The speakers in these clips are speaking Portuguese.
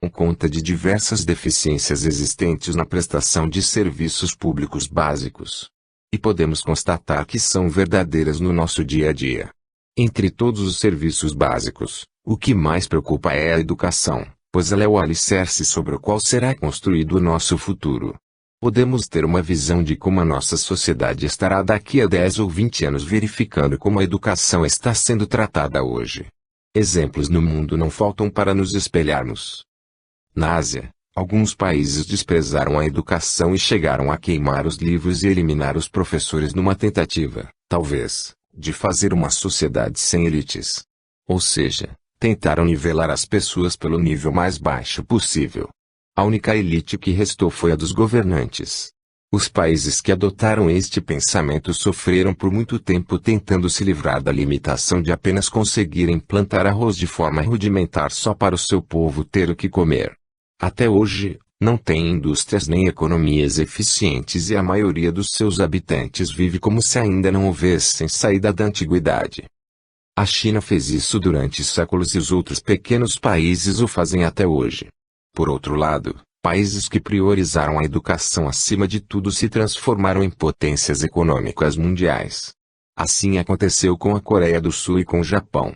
conta de diversas deficiências existentes na prestação de serviços públicos básicos. E podemos constatar que são verdadeiras no nosso dia a dia. Entre todos os serviços básicos, o que mais preocupa é a educação, pois ela é o alicerce sobre o qual será construído o nosso futuro. Podemos ter uma visão de como a nossa sociedade estará daqui a 10 ou 20 anos verificando como a educação está sendo tratada hoje. Exemplos no mundo não faltam para nos espelharmos. Na Ásia, alguns países desprezaram a educação e chegaram a queimar os livros e eliminar os professores numa tentativa, talvez, de fazer uma sociedade sem elites. Ou seja, tentaram nivelar as pessoas pelo nível mais baixo possível. A única elite que restou foi a dos governantes. Os países que adotaram este pensamento sofreram por muito tempo tentando se livrar da limitação de apenas conseguirem plantar arroz de forma rudimentar só para o seu povo ter o que comer. Até hoje, não tem indústrias nem economias eficientes e a maioria dos seus habitantes vive como se ainda não houvessem saída da antiguidade. A China fez isso durante séculos e os outros pequenos países o fazem até hoje. Por outro lado, países que priorizaram a educação acima de tudo se transformaram em potências econômicas mundiais. Assim aconteceu com a Coreia do Sul e com o Japão.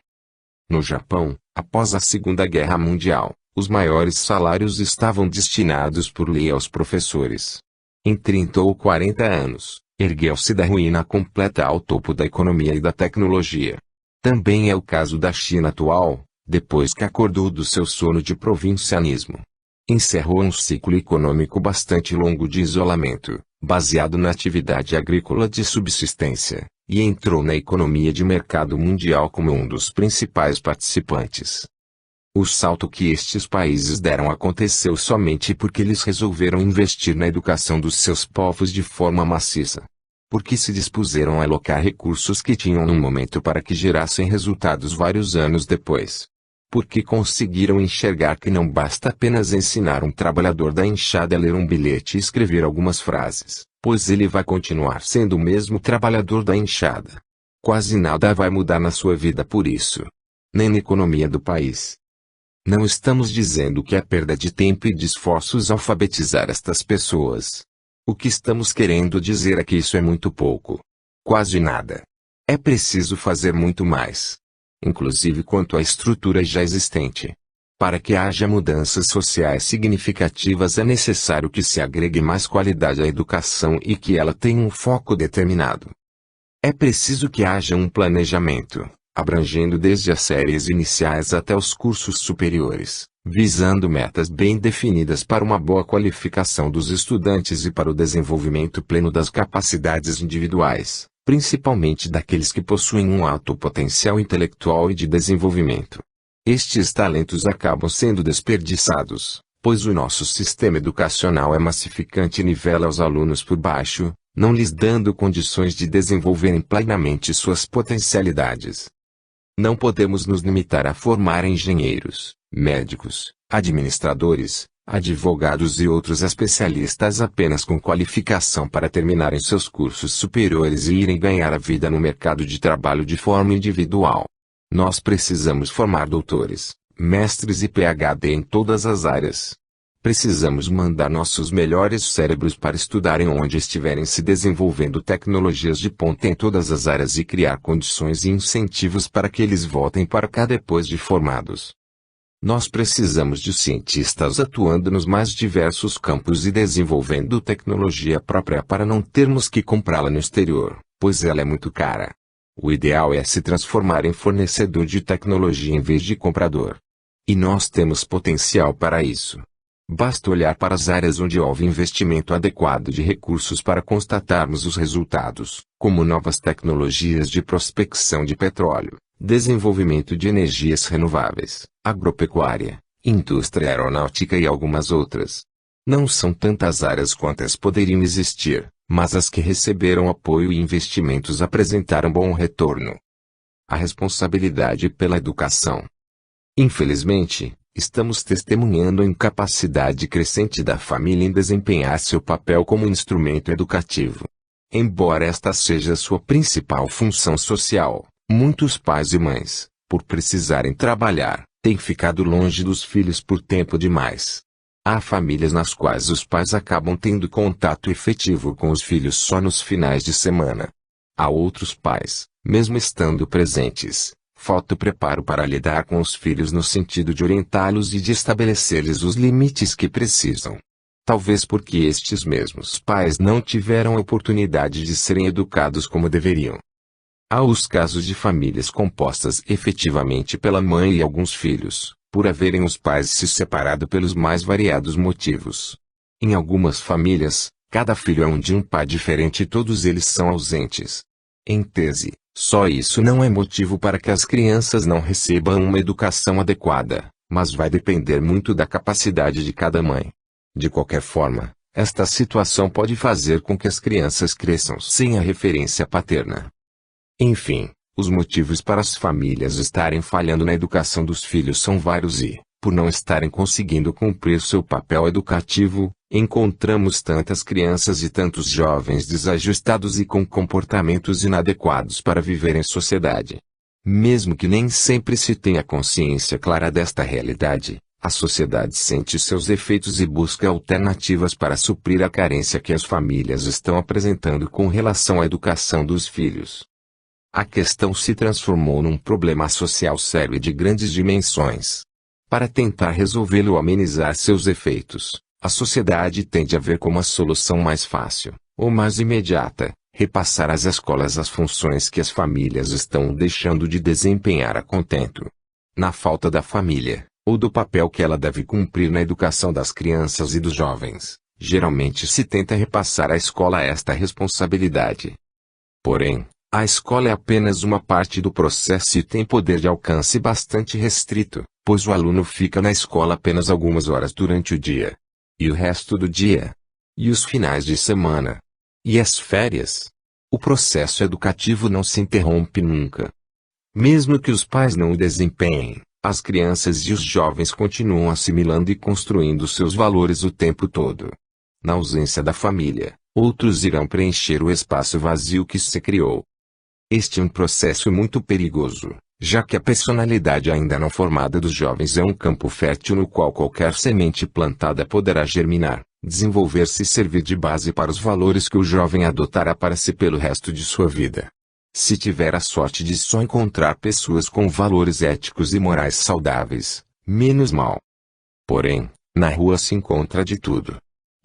No Japão, após a Segunda Guerra Mundial, os maiores salários estavam destinados por lei aos professores. Em 30 ou 40 anos, ergueu-se da ruína completa ao topo da economia e da tecnologia. Também é o caso da China atual, depois que acordou do seu sono de provincianismo. Encerrou um ciclo econômico bastante longo de isolamento, baseado na atividade agrícola de subsistência, e entrou na economia de mercado mundial como um dos principais participantes. O salto que estes países deram aconteceu somente porque eles resolveram investir na educação dos seus povos de forma maciça. Porque se dispuseram a alocar recursos que tinham num momento para que gerassem resultados vários anos depois. Porque conseguiram enxergar que não basta apenas ensinar um trabalhador da enxada a ler um bilhete e escrever algumas frases, pois ele vai continuar sendo o mesmo trabalhador da enxada. Quase nada vai mudar na sua vida por isso. Nem na economia do país. Não estamos dizendo que é perda de tempo e de esforços alfabetizar estas pessoas. O que estamos querendo dizer é que isso é muito pouco. Quase nada. É preciso fazer muito mais. Inclusive quanto à estrutura já existente. Para que haja mudanças sociais significativas é necessário que se agregue mais qualidade à educação e que ela tenha um foco determinado. É preciso que haja um planejamento, abrangendo desde as séries iniciais até os cursos superiores, visando metas bem definidas para uma boa qualificação dos estudantes e para o desenvolvimento pleno das capacidades individuais, principalmente daqueles que possuem um alto potencial intelectual e de desenvolvimento. Estes talentos acabam sendo desperdiçados, pois o nosso sistema educacional é massificante e nivela os alunos por baixo, não lhes dando condições de desenvolverem plenamente suas potencialidades. Não podemos nos limitar a formar engenheiros, médicos, administradores, advogados e outros especialistas apenas com qualificação para terminarem seus cursos superiores e irem ganhar a vida no mercado de trabalho de forma individual. Nós precisamos formar doutores, mestres e PhD em todas as áreas. Precisamos mandar nossos melhores cérebros para estudarem onde estiverem se desenvolvendo tecnologias de ponta em todas as áreas e criar condições e incentivos para que eles voltem para cá depois de formados. Nós precisamos de cientistas atuando nos mais diversos campos e desenvolvendo tecnologia própria para não termos que comprá-la no exterior, pois ela é muito cara. O ideal é se transformar em fornecedor de tecnologia em vez de comprador. E nós temos potencial para isso. Basta olhar para as áreas onde houve investimento adequado de recursos para constatarmos os resultados, como novas tecnologias de prospecção de petróleo, desenvolvimento de energias renováveis, agropecuária, indústria aeronáutica e algumas outras. Não são tantas áreas quantas poderiam existir, mas as que receberam apoio e investimentos apresentaram bom retorno. A responsabilidade pela educação. Infelizmente, estamos testemunhando a incapacidade crescente da família em desempenhar seu papel como instrumento educativo. Embora esta seja sua principal função social, muitos pais e mães, por precisarem trabalhar, têm ficado longe dos filhos por tempo demais. Há famílias nas quais os pais acabam tendo contato efetivo com os filhos só nos finais de semana. Há outros pais, mesmo estando presentes, falta o preparo para lidar com os filhos no sentido de orientá-los e de estabelecer-lhes os limites que precisam. Talvez porque estes mesmos pais não tiveram a oportunidade de serem educados como deveriam. Há os casos de famílias compostas efetivamente pela mãe e alguns filhos, por haverem os pais se separado pelos mais variados motivos. Em algumas famílias, cada filho é de um pai diferente e todos eles são ausentes. Em tese, só isso não é motivo para que as crianças não recebam uma educação adequada, mas vai depender muito da capacidade de cada mãe. De qualquer forma, esta situação pode fazer com que as crianças cresçam sem a referência paterna. Enfim, os motivos para as famílias estarem falhando na educação dos filhos são vários e, por não estarem conseguindo cumprir seu papel educativo, encontramos tantas crianças e tantos jovens desajustados e com comportamentos inadequados para viver em sociedade. Mesmo que nem sempre se tenha consciência clara desta realidade, a sociedade sente seus efeitos e busca alternativas para suprir a carência que as famílias estão apresentando com relação à educação dos filhos. A questão se transformou num problema social sério e de grandes dimensões. Para tentar resolvê-lo ou amenizar seus efeitos, a sociedade tende a ver como a solução mais fácil, ou mais imediata, repassar às escolas as funções que as famílias estão deixando de desempenhar a contento. Na falta da família, ou do papel que ela deve cumprir na educação das crianças e dos jovens, geralmente se tenta repassar à escola esta responsabilidade. Porém, a escola é apenas uma parte do processo e tem poder de alcance bastante restrito, pois o aluno fica na escola apenas algumas horas durante o dia. E o resto do dia? E os finais de semana? E as férias? O processo educativo não se interrompe nunca. Mesmo que os pais não o desempenhem, as crianças e os jovens continuam assimilando e construindo seus valores o tempo todo. Na ausência da família, outros irão preencher o espaço vazio que se criou. Este é um processo muito perigoso, já que a personalidade ainda não formada dos jovens é um campo fértil no qual qualquer semente plantada poderá germinar, desenvolver-se e servir de base para os valores que o jovem adotará para si pelo resto de sua vida. Se tiver a sorte de só encontrar pessoas com valores éticos e morais saudáveis, menos mal. Porém, na rua se encontra de tudo.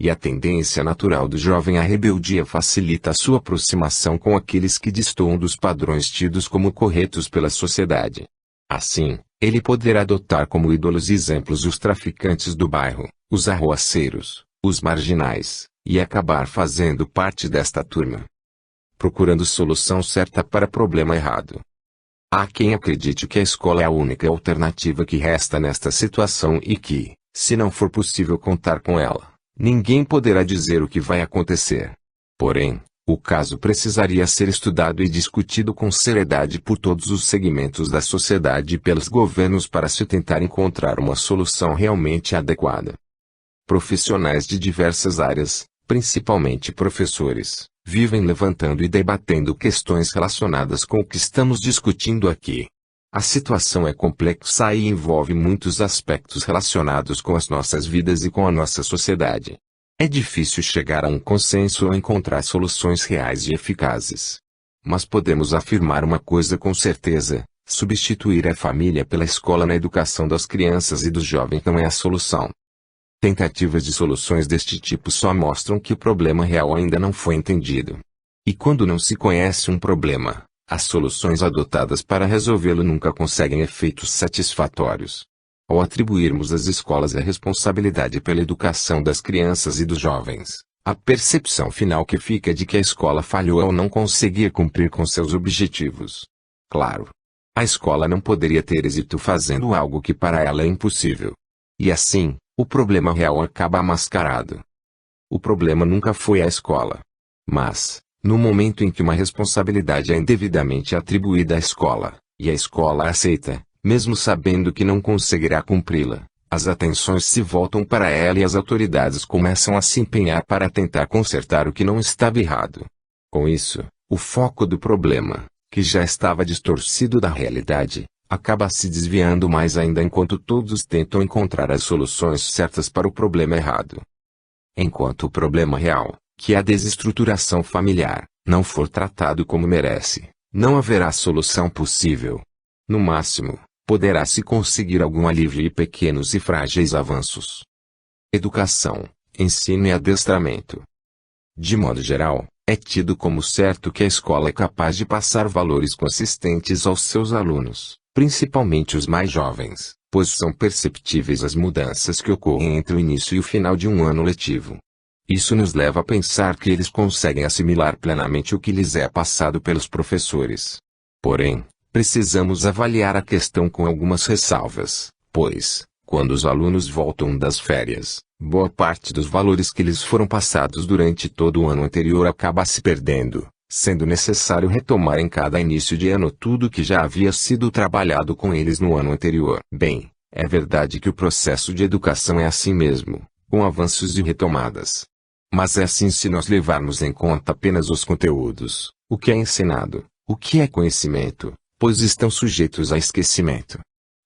E a tendência natural do jovem à rebeldia facilita a sua aproximação com aqueles que destoam dos padrões tidos como corretos pela sociedade. Assim, ele poderá adotar como ídolos e exemplos os traficantes do bairro, os arruaceiros, os marginais, e acabar fazendo parte desta turma. Procurando solução certa para problema errado. Há quem acredite que a escola é a única alternativa que resta nesta situação e que, se não for possível contar com ela, ninguém poderá dizer o que vai acontecer. Porém, o caso precisaria ser estudado e discutido com seriedade por todos os segmentos da sociedade e pelos governos para se tentar encontrar uma solução realmente adequada. Profissionais de diversas áreas, principalmente professores, vivem levantando e debatendo questões relacionadas com o que estamos discutindo aqui. A situação é complexa e envolve muitos aspectos relacionados com as nossas vidas e com a nossa sociedade. É difícil chegar a um consenso ou encontrar soluções reais e eficazes. Mas podemos afirmar uma coisa com certeza: substituir a família pela escola na educação das crianças e dos jovens não é a solução. Tentativas de soluções deste tipo só mostram que o problema real ainda não foi entendido. E quando não se conhece um problema, as soluções adotadas para resolvê-lo nunca conseguem efeitos satisfatórios. Ao atribuirmos às escolas a responsabilidade pela educação das crianças e dos jovens, a percepção final que fica é de que a escola falhou ao não conseguir cumprir com seus objetivos. Claro, a escola não poderia ter êxito fazendo algo que para ela é impossível. E assim, o problema real acaba mascarado. O problema nunca foi a escola. Mas, no momento em que uma responsabilidade é indevidamente atribuída à escola, e a escola a aceita, mesmo sabendo que não conseguirá cumpri-la, as atenções se voltam para ela e as autoridades começam a se empenhar para tentar consertar o que não estava errado. Com isso, o foco do problema, que já estava distorcido da realidade, acaba se desviando mais ainda enquanto todos tentam encontrar as soluções certas para o problema errado. Enquanto o problema real, que é a desestruturação familiar, não for tratado como merece, não haverá solução possível. No máximo, poderá-se conseguir algum alívio e pequenos e frágeis avanços. Educação, ensino e adestramento. De modo geral, é tido como certo que a escola é capaz de passar valores consistentes aos seus alunos, principalmente os mais jovens, pois são perceptíveis as mudanças que ocorrem entre o início e o final de um ano letivo. Isso nos leva a pensar que eles conseguem assimilar plenamente o que lhes é passado pelos professores. Porém, precisamos avaliar a questão com algumas ressalvas, pois, quando os alunos voltam das férias, boa parte dos valores que lhes foram passados durante todo o ano anterior acaba se perdendo, sendo necessário retomar em cada início de ano tudo que já havia sido trabalhado com eles no ano anterior. Bem, é verdade que o processo de educação é assim mesmo, com avanços e retomadas. Mas é assim se nós levarmos em conta apenas os conteúdos, o que é ensinado, o que é conhecimento, pois estão sujeitos a esquecimento.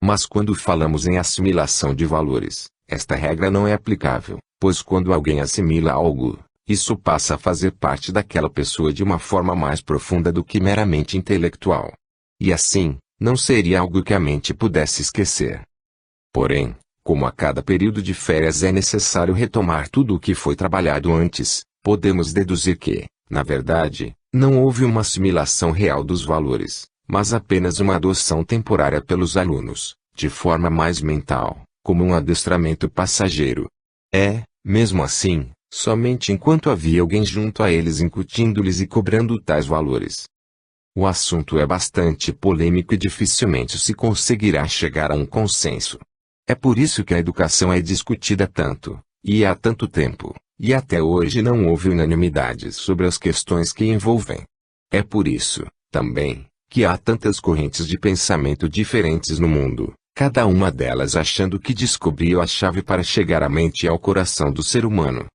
Mas quando falamos em assimilação de valores, esta regra não é aplicável, pois quando alguém assimila algo, isso passa a fazer parte daquela pessoa de uma forma mais profunda do que meramente intelectual. E assim, não seria algo que a mente pudesse esquecer. Porém, como a cada período de férias é necessário retomar tudo o que foi trabalhado antes, podemos deduzir que, na verdade, não houve uma assimilação real dos valores, mas apenas uma adoção temporária pelos alunos, de forma mais mental, como um adestramento passageiro. Mesmo assim, somente enquanto havia alguém junto a eles incutindo-lhes e cobrando tais valores. O assunto é bastante polêmico e dificilmente se conseguirá chegar a um consenso. É por isso que a educação é discutida tanto, e há tanto tempo, e até hoje não houve unanimidade sobre as questões que envolvem. É por isso, também, que há tantas correntes de pensamento diferentes no mundo, cada uma delas achando que descobriu a chave para chegar à mente e ao coração do ser humano.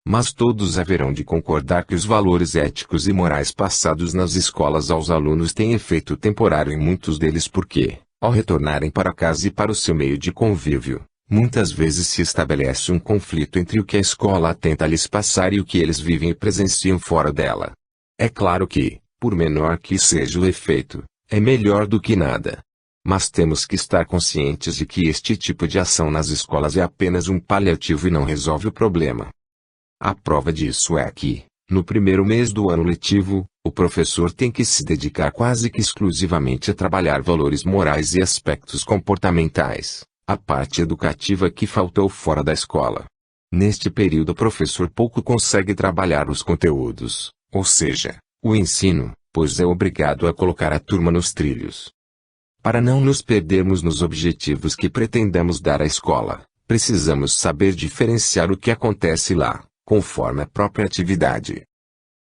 Mas todos haverão de concordar que os valores éticos e morais passados nas escolas aos alunos têm efeito temporário em muitos deles porque, ao retornarem para casa e para o seu meio de convívio, muitas vezes se estabelece um conflito entre o que a escola tenta lhes passar e o que eles vivem e presenciam fora dela. É claro que, por menor que seja o efeito, é melhor do que nada. Mas temos que estar conscientes de que este tipo de ação nas escolas é apenas um paliativo e não resolve o problema. A prova disso é que, no primeiro mês do ano letivo, o professor tem que se dedicar quase que exclusivamente a trabalhar valores morais e aspectos comportamentais, a parte educativa que faltou fora da escola. Neste período o professor pouco consegue trabalhar os conteúdos, ou seja, o ensino, pois é obrigado a colocar a turma nos trilhos. Para não nos perdermos nos objetivos que pretendemos dar à escola, precisamos saber diferenciar o que acontece lá, conforme a própria atividade.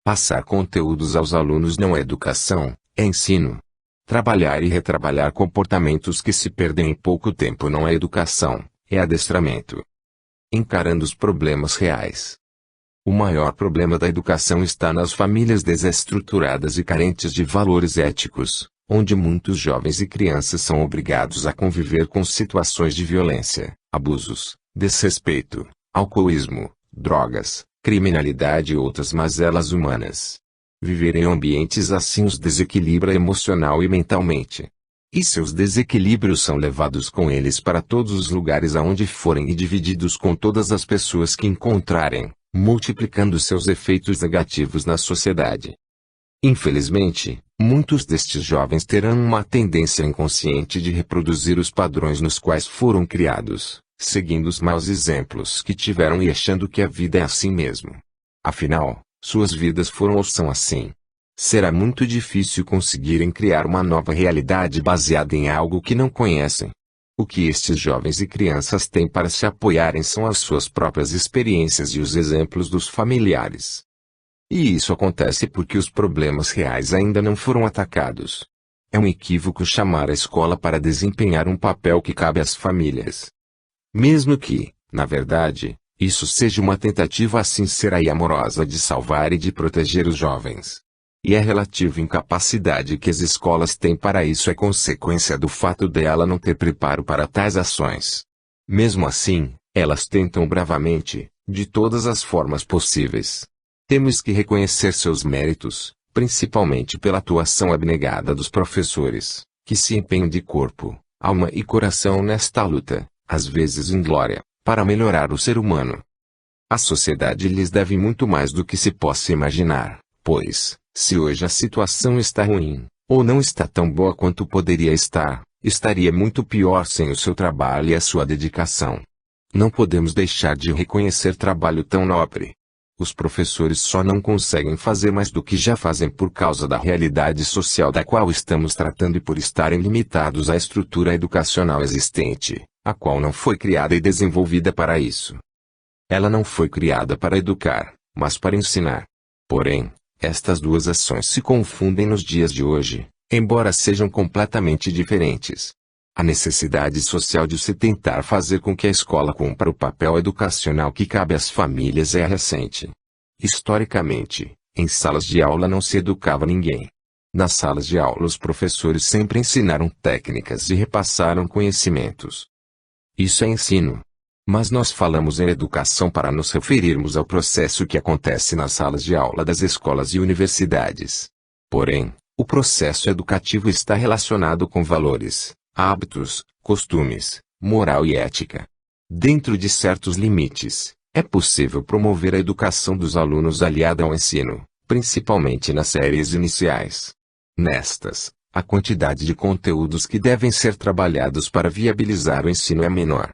Passar conteúdos aos alunos não é educação, é ensino. Trabalhar e retrabalhar comportamentos que se perdem em pouco tempo não é educação, é adestramento. Encarando os problemas reais. O maior problema da educação está nas famílias desestruturadas e carentes de valores éticos, onde muitos jovens e crianças são obrigados a conviver com situações de violência, abusos, desrespeito, alcoolismo, drogas, criminalidade e outras mazelas humanas. Viver em ambientes assim os desequilibra emocional e mentalmente. E seus desequilíbrios são levados com eles para todos os lugares aonde forem e divididos com todas as pessoas que encontrarem, multiplicando seus efeitos negativos na sociedade. Infelizmente, muitos destes jovens terão uma tendência inconsciente de reproduzir os padrões nos quais foram criados, seguindo os maus exemplos que tiveram e achando que a vida é assim mesmo. Afinal, suas vidas foram ou são assim. Será muito difícil conseguirem criar uma nova realidade baseada em algo que não conhecem. O que estes jovens e crianças têm para se apoiarem são as suas próprias experiências e os exemplos dos familiares. E isso acontece porque os problemas reais ainda não foram atacados. É um equívoco chamar a escola para desempenhar um papel que cabe às famílias. Mesmo que, na verdade, isso seja uma tentativa sincera e amorosa de salvar e de proteger os jovens. E a relativa incapacidade que as escolas têm para isso é consequência do fato de ela não ter preparo para tais ações. Mesmo assim, elas tentam bravamente, de todas as formas possíveis. Temos que reconhecer seus méritos, principalmente pela atuação abnegada dos professores, que se empenham de corpo, alma e coração nesta luta, às vezes inglória, para melhorar o ser humano. A sociedade lhes deve muito mais do que se possa imaginar, pois, se hoje a situação está ruim, ou não está tão boa quanto poderia estar, estaria muito pior sem o seu trabalho e a sua dedicação. Não podemos deixar de reconhecer trabalho tão nobre. Os professores só não conseguem fazer mais do que já fazem por causa da realidade social da qual estamos tratando e por estarem limitados à estrutura educacional existente, a qual não foi criada e desenvolvida para isso. Ela não foi criada para educar, mas para ensinar. Porém, estas duas ações se confundem nos dias de hoje, embora sejam completamente diferentes. A necessidade social de se tentar fazer com que a escola cumpra o papel educacional que cabe às famílias é recente. Historicamente, em salas de aula não se educava ninguém. Nas salas de aula os professores sempre ensinaram técnicas e repassaram conhecimentos. Isso é ensino. Mas nós falamos em educação para nos referirmos ao processo que acontece nas salas de aula das escolas e universidades. Porém, o processo educativo está relacionado com valores, hábitos, costumes, moral e ética. Dentro de certos limites, é possível promover a educação dos alunos aliada ao ensino, principalmente nas séries iniciais. Nestas, a quantidade de conteúdos que devem ser trabalhados para viabilizar o ensino é menor.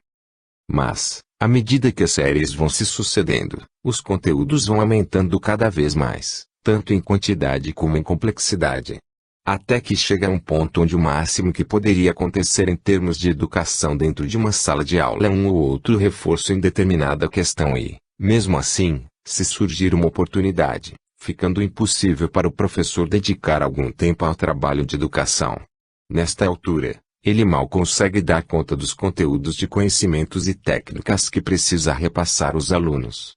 Mas, à medida que as séries vão se sucedendo, os conteúdos vão aumentando cada vez mais, tanto em quantidade como em complexidade. Até que chega a um ponto onde o máximo que poderia acontecer em termos de educação dentro de uma sala de aula é um ou outro reforço em determinada questão e, mesmo assim, se surgir uma oportunidade, ficando impossível para o professor dedicar algum tempo ao trabalho de educação. Nesta altura, ele mal consegue dar conta dos conteúdos de conhecimentos e técnicas que precisa repassar aos alunos.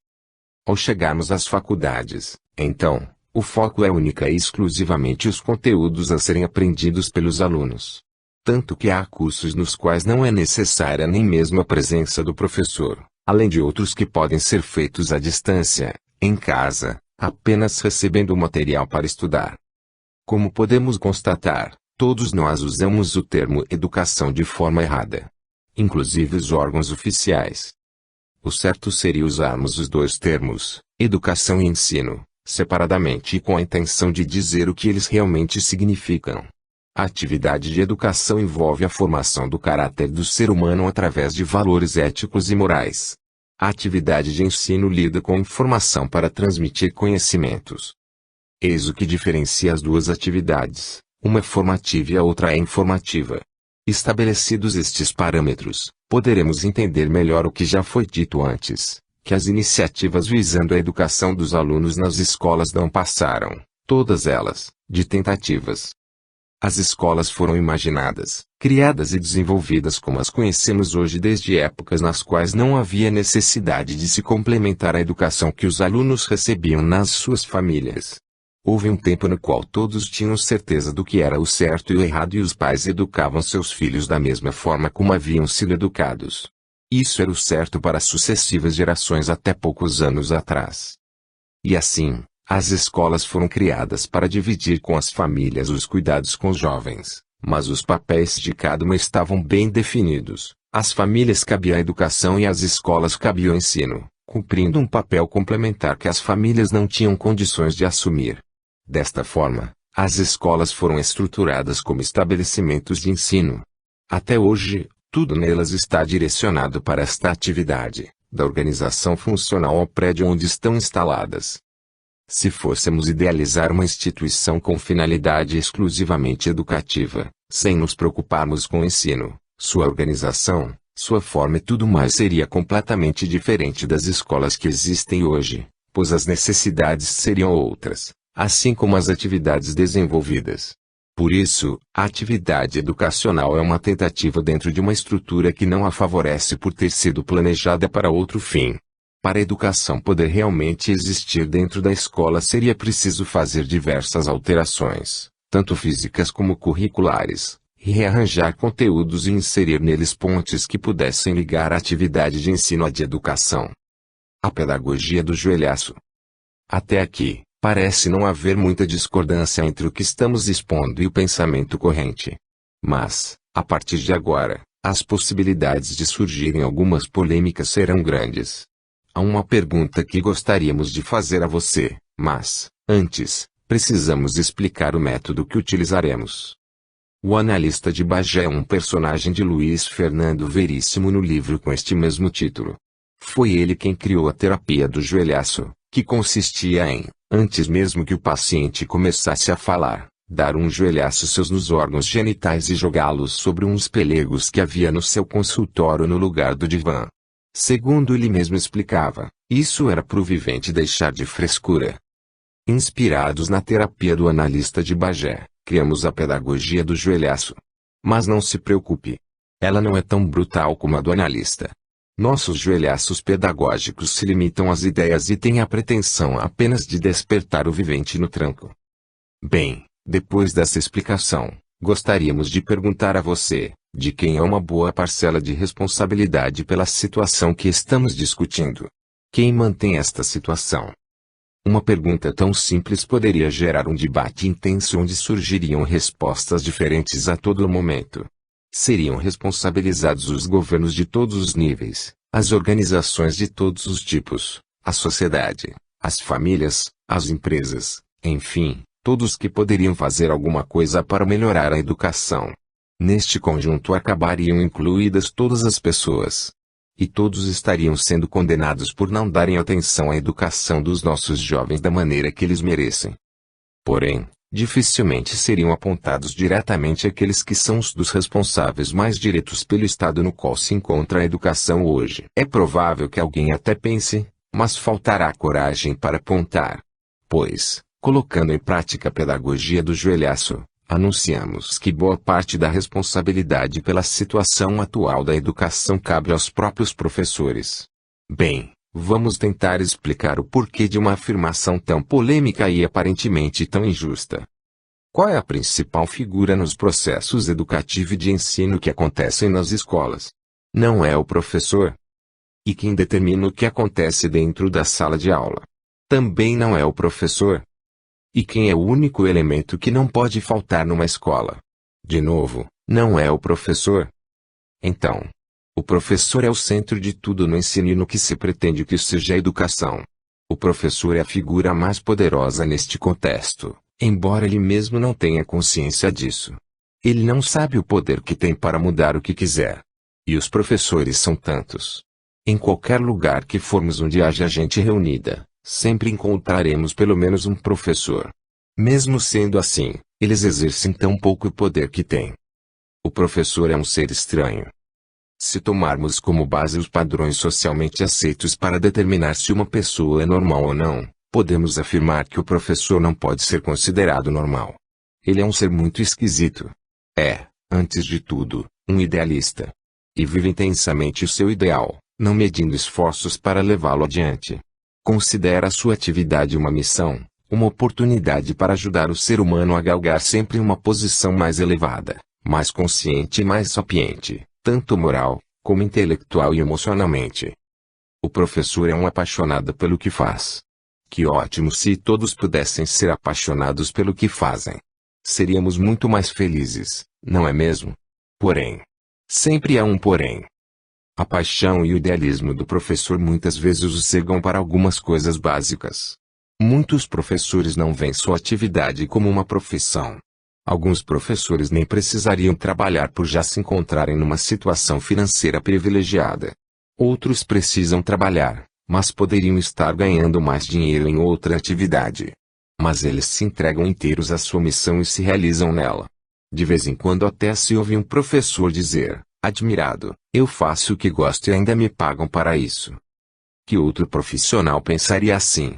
Ao chegarmos às faculdades, então, o foco é única e exclusivamente os conteúdos a serem aprendidos pelos alunos. Tanto que há cursos nos quais não é necessária nem mesmo a presença do professor, além de outros que podem ser feitos à distância, em casa, apenas recebendo o material para estudar. Como podemos constatar, todos nós usamos o termo educação de forma errada. Inclusive os órgãos oficiais. O certo seria usarmos os dois termos, educação e ensino, separadamente e com a intenção de dizer o que eles realmente significam. A atividade de educação envolve a formação do caráter do ser humano através de valores éticos e morais. A atividade de ensino lida com informação para transmitir conhecimentos. Eis o que diferencia as duas atividades. Uma é formativa e a outra é informativa. Estabelecidos estes parâmetros, poderemos entender melhor o que já foi dito antes, que as iniciativas visando a educação dos alunos nas escolas não passaram, todas elas, de tentativas. As escolas foram imaginadas, criadas e desenvolvidas como as conhecemos hoje desde épocas nas quais não havia necessidade de se complementar a educação que os alunos recebiam nas suas famílias. Houve um tempo no qual todos tinham certeza do que era o certo e o errado e os pais educavam seus filhos da mesma forma como haviam sido educados. Isso era o certo para sucessivas gerações até poucos anos atrás. E assim, as escolas foram criadas para dividir com as famílias os cuidados com os jovens, mas os papéis de cada uma estavam bem definidos. Às famílias cabia a educação e às escolas cabia o ensino, cumprindo um papel complementar que as famílias não tinham condições de assumir. Desta forma, as escolas foram estruturadas como estabelecimentos de ensino. Até hoje, tudo nelas está direcionado para esta atividade, da organização funcional ao prédio onde estão instaladas. Se fôssemos idealizar uma instituição com finalidade exclusivamente educativa, sem nos preocuparmos com o ensino, sua organização, sua forma e tudo mais seria completamente diferente das escolas que existem hoje, pois as necessidades seriam outras, assim como as atividades desenvolvidas. Por isso, a atividade educacional é uma tentativa dentro de uma estrutura que não a favorece por ter sido planejada para outro fim. Para a educação poder realmente existir dentro da escola seria preciso fazer diversas alterações, tanto físicas como curriculares, e rearranjar conteúdos e inserir neles pontes que pudessem ligar a atividade de ensino à de educação. A pedagogia do joelhaço. Até aqui, parece não haver muita discordância entre o que estamos expondo e o pensamento corrente. Mas, a partir de agora, as possibilidades de surgirem algumas polêmicas serão grandes. Há uma pergunta que gostaríamos de fazer a você, mas, antes, precisamos explicar o método que utilizaremos. O analista de Bagé é um personagem de Luiz Fernando Veríssimo no livro com este mesmo título. Foi ele quem criou a terapia do joelhaço, que consistia em, antes mesmo que o paciente começasse a falar, dar um joelhaço seus nos órgãos genitais e jogá-los sobre uns pelegos que havia no seu consultório no lugar do divã. Segundo ele mesmo explicava, isso era pro vivente deixar de frescura. Inspirados na terapia do analista de Bagé, criamos a pedagogia do joelhaço. Mas não se preocupe. Ela não é tão brutal como a do analista. Nossos joelhaços pedagógicos se limitam às ideias e têm a pretensão apenas de despertar o vivente no tranco. Bem, depois dessa explicação, gostaríamos de perguntar a você, de quem é uma boa parcela de responsabilidade pela situação que estamos discutindo? Quem mantém esta situação? Uma pergunta tão simples poderia gerar um debate intenso onde surgiriam respostas diferentes a todo momento. Seriam responsabilizados os governos de todos os níveis, as organizações de todos os tipos, a sociedade, as famílias, as empresas, enfim, todos que poderiam fazer alguma coisa para melhorar a educação. Neste conjunto acabariam incluídas todas as pessoas. E todos estariam sendo condenados por não darem atenção à educação dos nossos jovens da maneira que eles merecem. Porém, dificilmente seriam apontados diretamente aqueles que são os dos responsáveis mais diretos pelo estado no qual se encontra a educação hoje. É provável que alguém até pense, mas faltará coragem para apontar. Pois, colocando em prática a pedagogia do joelhaço, anunciamos que boa parte da responsabilidade pela situação atual da educação cabe aos próprios professores. Bem, vamos tentar explicar o porquê de uma afirmação tão polêmica e aparentemente tão injusta. Qual é a principal figura nos processos educativo e de ensino que acontecem nas escolas? Não é o professor. E quem determina o que acontece dentro da sala de aula? Também não é o professor. E quem é o único elemento que não pode faltar numa escola? De novo, não é o professor. Então, o professor é o centro de tudo no ensino e no que se pretende que seja a educação. O professor é a figura mais poderosa neste contexto, embora ele mesmo não tenha consciência disso. Ele não sabe o poder que tem para mudar o que quiser. E os professores são tantos. Em qualquer lugar que formos onde haja gente reunida, sempre encontraremos pelo menos um professor. Mesmo sendo assim, eles exercem tão pouco poder que têm. O professor é um ser estranho. Se tomarmos como base os padrões socialmente aceitos para determinar se uma pessoa é normal ou não, podemos afirmar que o professor não pode ser considerado normal. Ele é um ser muito esquisito. É, antes de tudo, um idealista. E vive intensamente o seu ideal, não medindo esforços para levá-lo adiante. Considera a sua atividade uma missão, uma oportunidade para ajudar o ser humano a galgar sempre uma posição mais elevada, mais consciente e mais sapiente, tanto moral, como intelectual e emocionalmente. O professor é um apaixonado pelo que faz. Que ótimo se todos pudessem ser apaixonados pelo que fazem. Seríamos muito mais felizes, não é mesmo? Porém, sempre há um porém. A paixão e o idealismo do professor muitas vezes o cegam para algumas coisas básicas. Muitos professores não veem sua atividade como uma profissão. Alguns professores nem precisariam trabalhar por já se encontrarem numa situação financeira privilegiada. Outros precisam trabalhar, mas poderiam estar ganhando mais dinheiro em outra atividade. Mas eles se entregam inteiros à sua missão e se realizam nela. De vez em quando até se ouve um professor dizer, admirado, eu faço o que gosto e ainda me pagam para isso. Que outro profissional pensaria assim?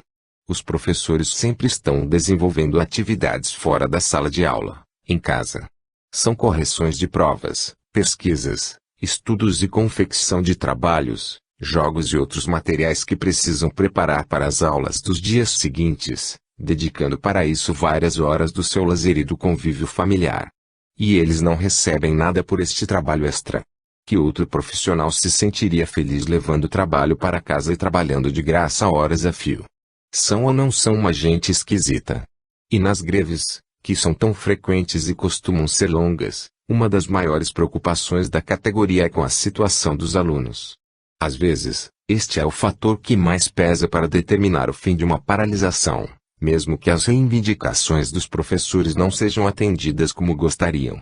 Os professores sempre estão desenvolvendo atividades fora da sala de aula, em casa. São correções de provas, pesquisas, estudos e confecção de trabalhos, jogos e outros materiais que precisam preparar para as aulas dos dias seguintes, dedicando para isso várias horas do seu lazer e do convívio familiar. E eles não recebem nada por este trabalho extra. Que outro profissional se sentiria feliz levando o trabalho para casa e trabalhando de graça horas a fio? São ou não são uma gente esquisita? E nas greves, que são tão frequentes e costumam ser longas, uma das maiores preocupações da categoria é com a situação dos alunos. Às vezes, este é o fator que mais pesa para determinar o fim de uma paralisação, mesmo que as reivindicações dos professores não sejam atendidas como gostariam.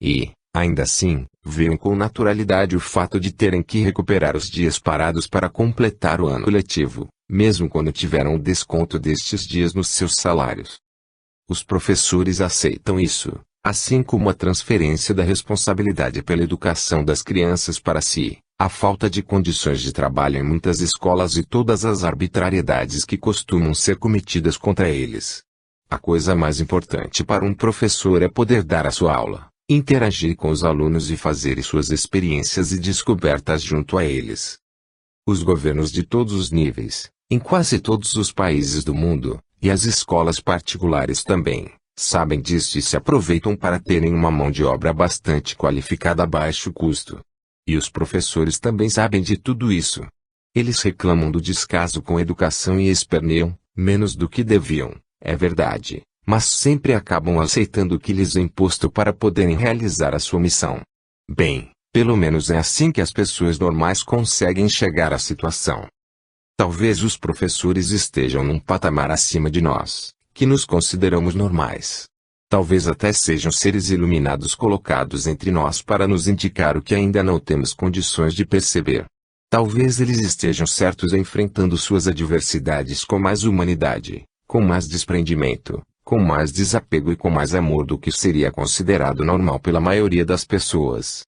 E, ainda assim, veem com naturalidade o fato de terem que recuperar os dias parados para completar o ano letivo, mesmo quando tiveram o desconto destes dias nos seus salários. Os professores aceitam isso, assim como a transferência da responsabilidade pela educação das crianças para si, a falta de condições de trabalho em muitas escolas e todas as arbitrariedades que costumam ser cometidas contra eles. A coisa mais importante para um professor é poder dar a sua aula, interagir com os alunos e fazer suas experiências e descobertas junto a eles. Os governos de todos os níveis, em quase todos os países do mundo, e as escolas particulares também, sabem disso e se aproveitam para terem uma mão de obra bastante qualificada a baixo custo. E os professores também sabem de tudo isso. Eles reclamam do descaso com a educação e esperneiam, menos do que deviam, é verdade, mas sempre acabam aceitando o que lhes é imposto para poderem realizar a sua missão. Bem, pelo menos é assim que as pessoas normais conseguem chegar à situação. Talvez os professores estejam num patamar acima de nós, que nos consideramos normais. Talvez até sejam seres iluminados colocados entre nós para nos indicar o que ainda não temos condições de perceber. Talvez eles estejam certos enfrentando suas adversidades com mais humanidade, com mais desprendimento, com mais desapego e com mais amor do que seria considerado normal pela maioria das pessoas.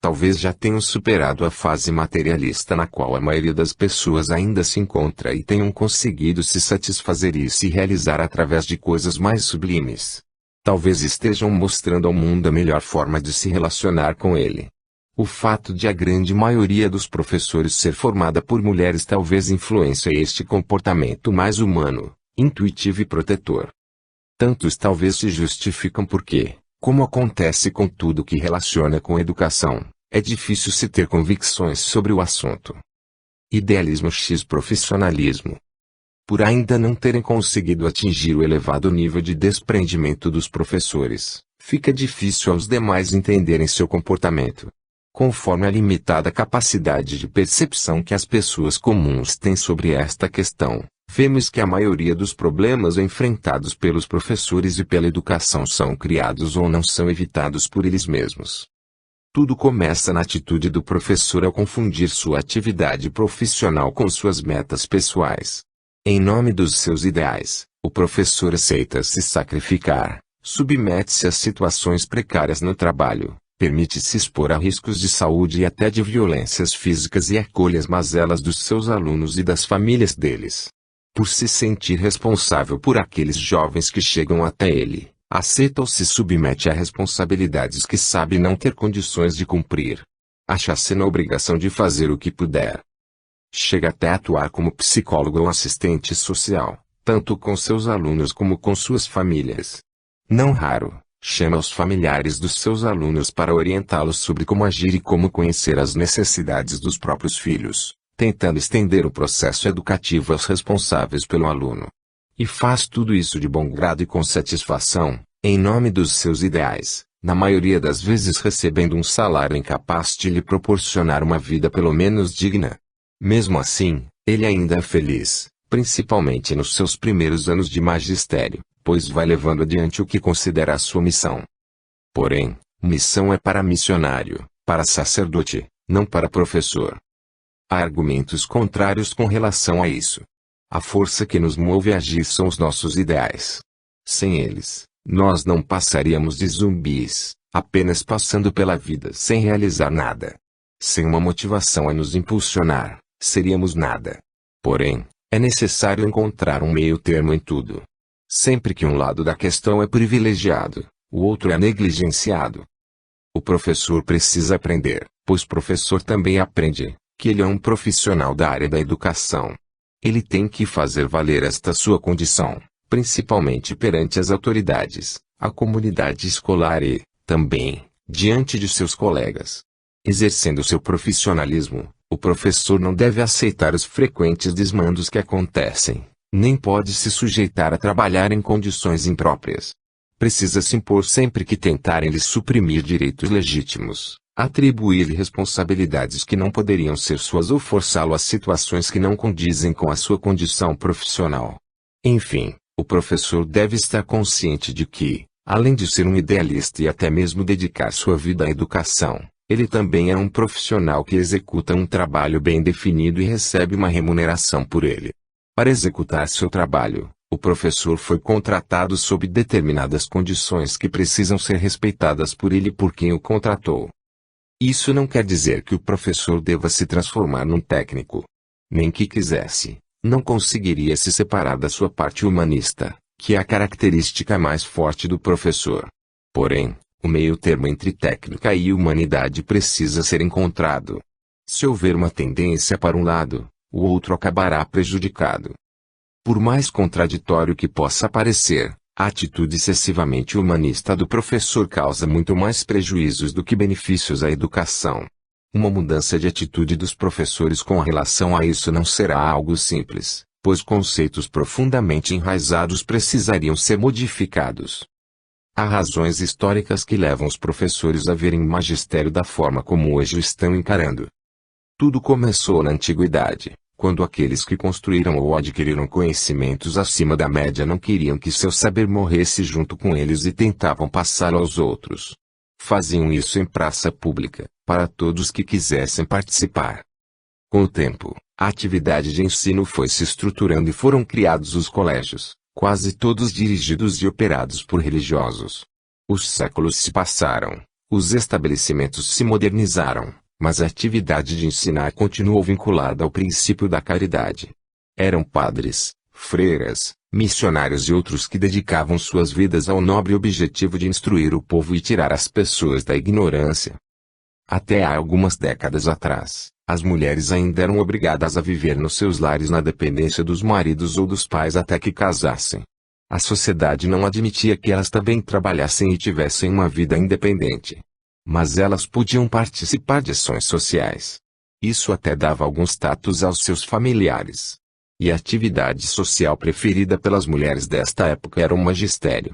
Talvez já tenham superado a fase materialista na qual a maioria das pessoas ainda se encontra e tenham conseguido se satisfazer e se realizar através de coisas mais sublimes. Talvez estejam mostrando ao mundo a melhor forma de se relacionar com ele. O fato de a grande maioria dos professores ser formada por mulheres talvez influencie este comportamento mais humano, intuitivo e protetor. Tantos talvez se justificam porque, como acontece com tudo que relaciona com educação, é difícil se ter convicções sobre o assunto. Idealismo x profissionalismo. Por ainda não terem conseguido atingir o elevado nível de desprendimento dos professores, fica difícil aos demais entenderem seu comportamento. Conforme a limitada capacidade de percepção que as pessoas comuns têm sobre esta questão, vemos que a maioria dos problemas enfrentados pelos professores e pela educação são criados ou não são evitados por eles mesmos. Tudo começa na atitude do professor ao confundir sua atividade profissional com suas metas pessoais. Em nome dos seus ideais, o professor aceita se sacrificar, submete-se a situações precárias no trabalho, permite-se expor a riscos de saúde e até de violências físicas e acolhe as mazelas dos seus alunos e das famílias deles. Por se sentir responsável por aqueles jovens que chegam até ele, aceita ou se submete a responsabilidades que sabe não ter condições de cumprir. Acha-se na obrigação de fazer o que puder. Chega até a atuar como psicólogo ou assistente social, tanto com seus alunos como com suas famílias. Não raro, chama os familiares dos seus alunos para orientá-los sobre como agir e como conhecer as necessidades dos próprios filhos, tentando estender o processo educativo aos responsáveis pelo aluno. E faz tudo isso de bom grado e com satisfação, em nome dos seus ideais, na maioria das vezes recebendo um salário incapaz de lhe proporcionar uma vida pelo menos digna. Mesmo assim, ele ainda é feliz, principalmente nos seus primeiros anos de magistério, pois vai levando adiante o que considera a sua missão. Porém, missão é para missionário, para sacerdote, não para professor. Há argumentos contrários com relação a isso. A força que nos move a agir são os nossos ideais. Sem eles, nós não passaríamos de zumbis, apenas passando pela vida sem realizar nada. Sem uma motivação a nos impulsionar, seríamos nada. Porém, é necessário encontrar um meio termo em tudo. Sempre que um lado da questão é privilegiado, o outro é negligenciado. O professor precisa aprender, pois professor também aprende, que ele é um profissional da área da educação. Ele tem que fazer valer esta sua condição, principalmente perante as autoridades, a comunidade escolar e, também, diante de seus colegas. Exercendo seu profissionalismo, o professor não deve aceitar os frequentes desmandos que acontecem, nem pode se sujeitar a trabalhar em condições impróprias. Precisa se impor sempre que tentarem lhe suprimir direitos legítimos, atribuir-lhe responsabilidades que não poderiam ser suas ou forçá-lo a situações que não condizem com a sua condição profissional. Enfim, o professor deve estar consciente de que, além de ser um idealista e até mesmo dedicar sua vida à educação, ele também é um profissional que executa um trabalho bem definido e recebe uma remuneração por ele. Para executar seu trabalho, o professor foi contratado sob determinadas condições que precisam ser respeitadas por ele e por quem o contratou. Isso não quer dizer que o professor deva se transformar num técnico. Nem que quisesse, não conseguiria se separar da sua parte humanista, que é a característica mais forte do professor. Porém, o meio-termo entre técnica e humanidade precisa ser encontrado. Se houver uma tendência para um lado, o outro acabará prejudicado. Por mais contraditório que possa parecer, a atitude excessivamente humanista do professor causa muito mais prejuízos do que benefícios à educação. Uma mudança de atitude dos professores com relação a isso não será algo simples, pois conceitos profundamente enraizados precisariam ser modificados. Há razões históricas que levam os professores a verem o magistério da forma como hoje o estão encarando. Tudo começou na antiguidade, quando aqueles que construíram ou adquiriram conhecimentos acima da média não queriam que seu saber morresse junto com eles e tentavam passá-lo aos outros. Faziam isso em praça pública, para todos que quisessem participar. Com o tempo, a atividade de ensino foi se estruturando e foram criados os colégios, quase todos dirigidos e operados por religiosos. Os séculos se passaram, os estabelecimentos se modernizaram, mas a atividade de ensinar continuou vinculada ao princípio da caridade. Eram padres, freiras, missionários e outros que dedicavam suas vidas ao nobre objetivo de instruir o povo e tirar as pessoas da ignorância. Até há algumas décadas atrás, as mulheres ainda eram obrigadas a viver nos seus lares na dependência dos maridos ou dos pais até que casassem. A sociedade não admitia que elas também trabalhassem e tivessem uma vida independente. Mas elas podiam participar de ações sociais. Isso até dava algum status aos seus familiares. E a atividade social preferida pelas mulheres desta época era o magistério.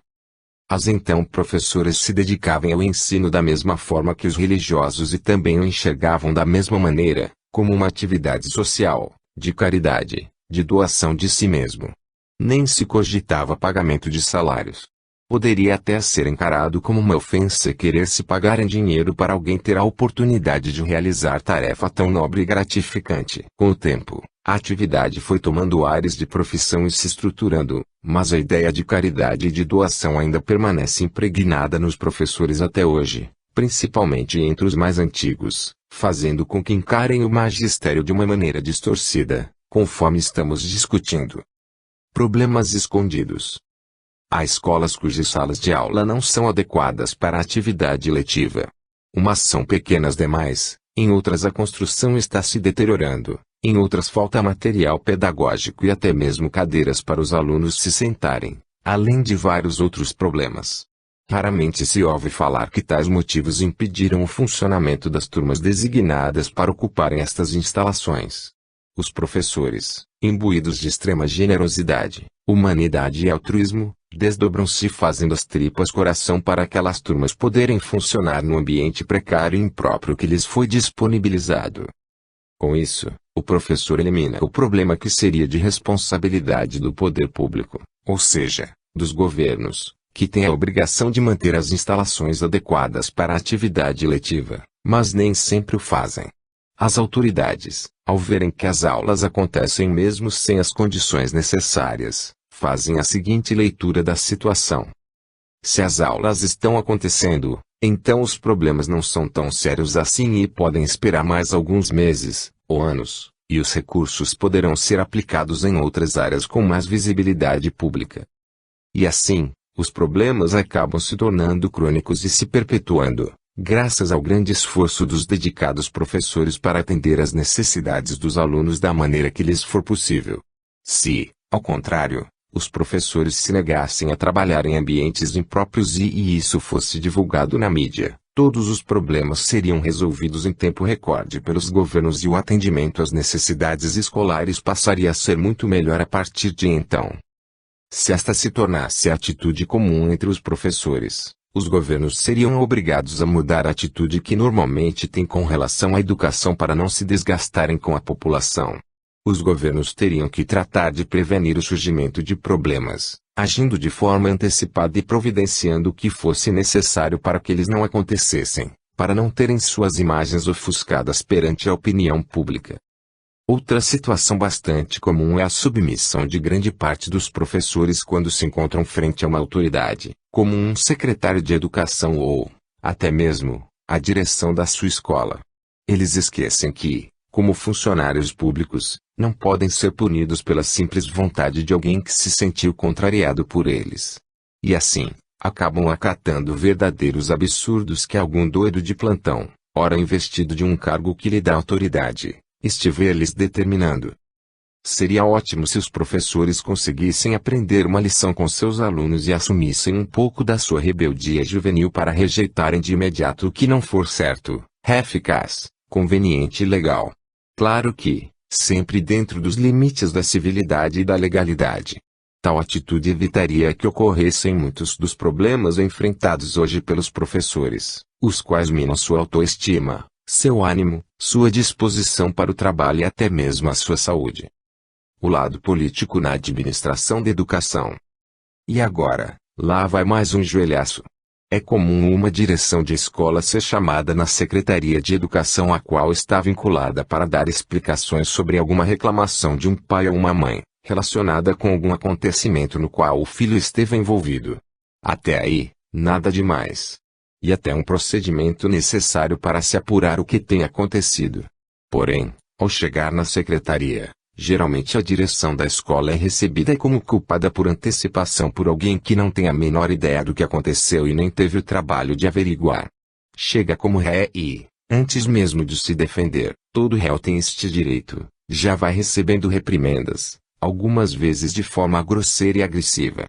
As então professoras se dedicavam ao ensino da mesma forma que os religiosos e também o enxergavam da mesma maneira, como uma atividade social, de caridade, de doação de si mesmo. Nem se cogitava pagamento de salários. Poderia até ser encarado como uma ofensa querer se pagar em dinheiro para alguém ter a oportunidade de realizar tarefa tão nobre e gratificante. Com o tempo, a atividade foi tomando ares de profissão e se estruturando, mas a ideia de caridade e de doação ainda permanece impregnada nos professores até hoje, principalmente entre os mais antigos, fazendo com que encarem o magistério de uma maneira distorcida, conforme estamos discutindo. Problemas escondidos. Há escolas cujas salas de aula não são adequadas para a atividade letiva. Umas são pequenas demais, em outras a construção está se deteriorando, em outras falta material pedagógico e até mesmo cadeiras para os alunos se sentarem, além de vários outros problemas. Raramente se ouve falar que tais motivos impediram o funcionamento das turmas designadas para ocuparem estas instalações. Os professores, imbuídos de extrema generosidade, humanidade e altruísmo, desdobram-se fazendo as tripas coração para aquelas turmas poderem funcionar no ambiente precário e impróprio que lhes foi disponibilizado. Com isso, o professor elimina o problema que seria de responsabilidade do poder público, ou seja, dos governos, que têm a obrigação de manter as instalações adequadas para a atividade letiva, mas nem sempre o fazem. As autoridades, ao verem que as aulas acontecem mesmo sem as condições necessárias, fazem a seguinte leitura da situação. Se as aulas estão acontecendo, então os problemas não são tão sérios assim e podem esperar mais alguns meses, ou anos, e os recursos poderão ser aplicados em outras áreas com mais visibilidade pública. E assim, os problemas acabam se tornando crônicos e se perpetuando, Graças ao grande esforço dos dedicados professores para atender às necessidades dos alunos da maneira que lhes for possível. Se, ao contrário, os professores se negassem a trabalhar em ambientes impróprios e isso fosse divulgado na mídia, todos os problemas seriam resolvidos em tempo recorde pelos governos e o atendimento às necessidades escolares passaria a ser muito melhor a partir de então. Se esta se tornasse a atitude comum entre os professores, os governos seriam obrigados a mudar a atitude que normalmente têm com relação à educação para não se desgastarem com a população. Os governos teriam que tratar de prevenir o surgimento de problemas, agindo de forma antecipada e providenciando o que fosse necessário para que eles não acontecessem, para não terem suas imagens ofuscadas perante a opinião pública. Outra situação bastante comum é a submissão de grande parte dos professores quando se encontram frente a uma autoridade, como um secretário de educação ou, até mesmo, a direção da sua escola. Eles esquecem que, como funcionários públicos, não podem ser punidos pela simples vontade de alguém que se sentiu contrariado por eles. E assim, acabam acatando verdadeiros absurdos que algum doido de plantão, ora investido de um cargo que lhe dá autoridade, estiver lhes determinando. Seria ótimo se os professores conseguissem aprender uma lição com seus alunos e assumissem um pouco da sua rebeldia juvenil para rejeitarem de imediato o que não for certo, eficaz, conveniente e legal. Claro que, sempre dentro dos limites da civilidade e da legalidade. Tal atitude evitaria que ocorressem muitos dos problemas enfrentados hoje pelos professores, os quais minam sua autoestima, seu ânimo, sua disposição para o trabalho e até mesmo a sua saúde. O lado político na administração da educação. E agora, lá vai mais um joelhaço. É comum uma direção de escola ser chamada na Secretaria de Educação a qual está vinculada para dar explicações sobre alguma reclamação de um pai ou uma mãe, relacionada com algum acontecimento no qual o filho esteve envolvido. Até aí, nada demais. E até um procedimento necessário para se apurar o que tem acontecido. Porém, ao chegar na secretaria, geralmente a direção da escola é recebida como culpada por antecipação por alguém que não tem a menor ideia do que aconteceu e nem teve o trabalho de averiguar. Chega como ré e, antes mesmo de se defender, todo réu tem este direito, já vai recebendo reprimendas, algumas vezes de forma grosseira e agressiva.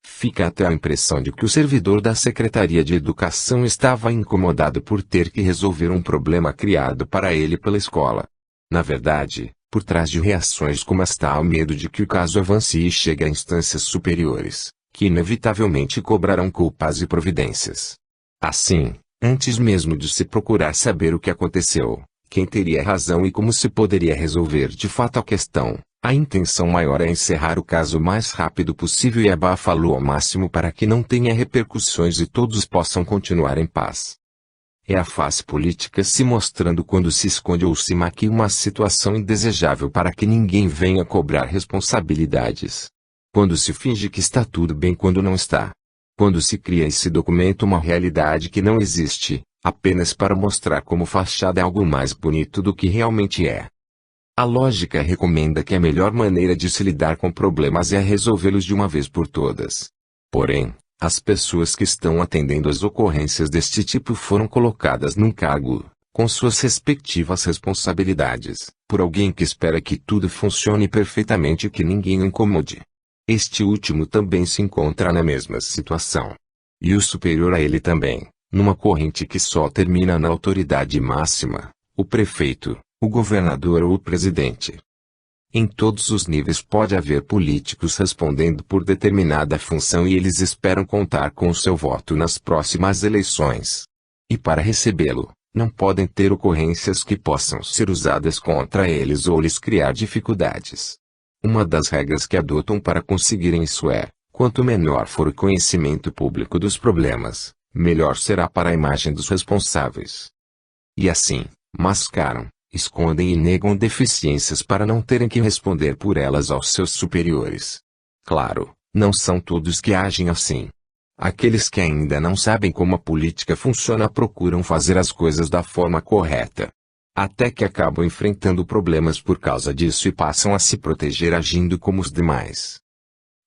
Fica até a impressão de que o servidor da Secretaria de Educação estava incomodado por ter que resolver um problema criado para ele pela escola. Na verdade, por trás de reações como esta há o medo de que o caso avance e chegue a instâncias superiores, que inevitavelmente cobrarão culpas e providências. Assim, antes mesmo de se procurar saber o que aconteceu, quem teria razão e como se poderia resolver de fato a questão, a intenção maior é encerrar o caso o mais rápido possível e abafá-lo ao máximo para que não tenha repercussões e todos possam continuar em paz. É a face política se mostrando quando se esconde ou se maquia uma situação indesejável para que ninguém venha cobrar responsabilidades. Quando se finge que está tudo bem quando não está. Quando se cria e se documenta uma realidade que não existe, apenas para mostrar como fachada é algo mais bonito do que realmente é. A lógica recomenda que a melhor maneira de se lidar com problemas é resolvê-los de uma vez por todas. Porém, as pessoas que estão atendendo às ocorrências deste tipo foram colocadas num cargo, com suas respectivas responsabilidades, por alguém que espera que tudo funcione perfeitamente e que ninguém o incomode. Este último também se encontra na mesma situação. E o superior a ele também, numa corrente que só termina na autoridade máxima, o prefeito, o governador ou o presidente. Em todos os níveis pode haver políticos respondendo por determinada função e eles esperam contar com o seu voto nas próximas eleições. E para recebê-lo, não podem ter ocorrências que possam ser usadas contra eles ou lhes criar dificuldades. Uma das regras que adotam para conseguirem isso é, quanto menor for o conhecimento público dos problemas, melhor será para a imagem dos responsáveis. E assim, mascaram, escondem e negam deficiências para não terem que responder por elas aos seus superiores. Claro, não são todos que agem assim. Aqueles que ainda não sabem como a política funciona procuram fazer as coisas da forma correta. Até que acabam enfrentando problemas por causa disso e passam a se proteger agindo como os demais.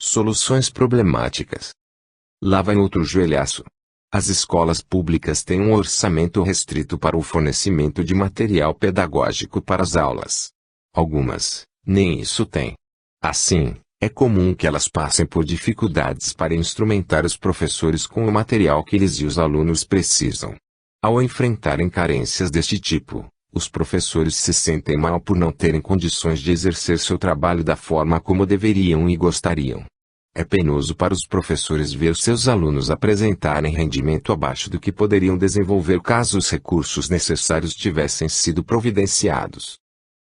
Soluções problemáticas. Lá vai outro joelhaço. As escolas públicas têm um orçamento restrito para o fornecimento de material pedagógico para as aulas. Algumas, nem isso têm. Assim, é comum que elas passem por dificuldades para instrumentar os professores com o material que eles e os alunos precisam. Ao enfrentarem carências deste tipo, os professores se sentem mal por não terem condições de exercer seu trabalho da forma como deveriam e gostariam. É penoso para os professores ver seus alunos apresentarem rendimento abaixo do que poderiam desenvolver caso os recursos necessários tivessem sido providenciados.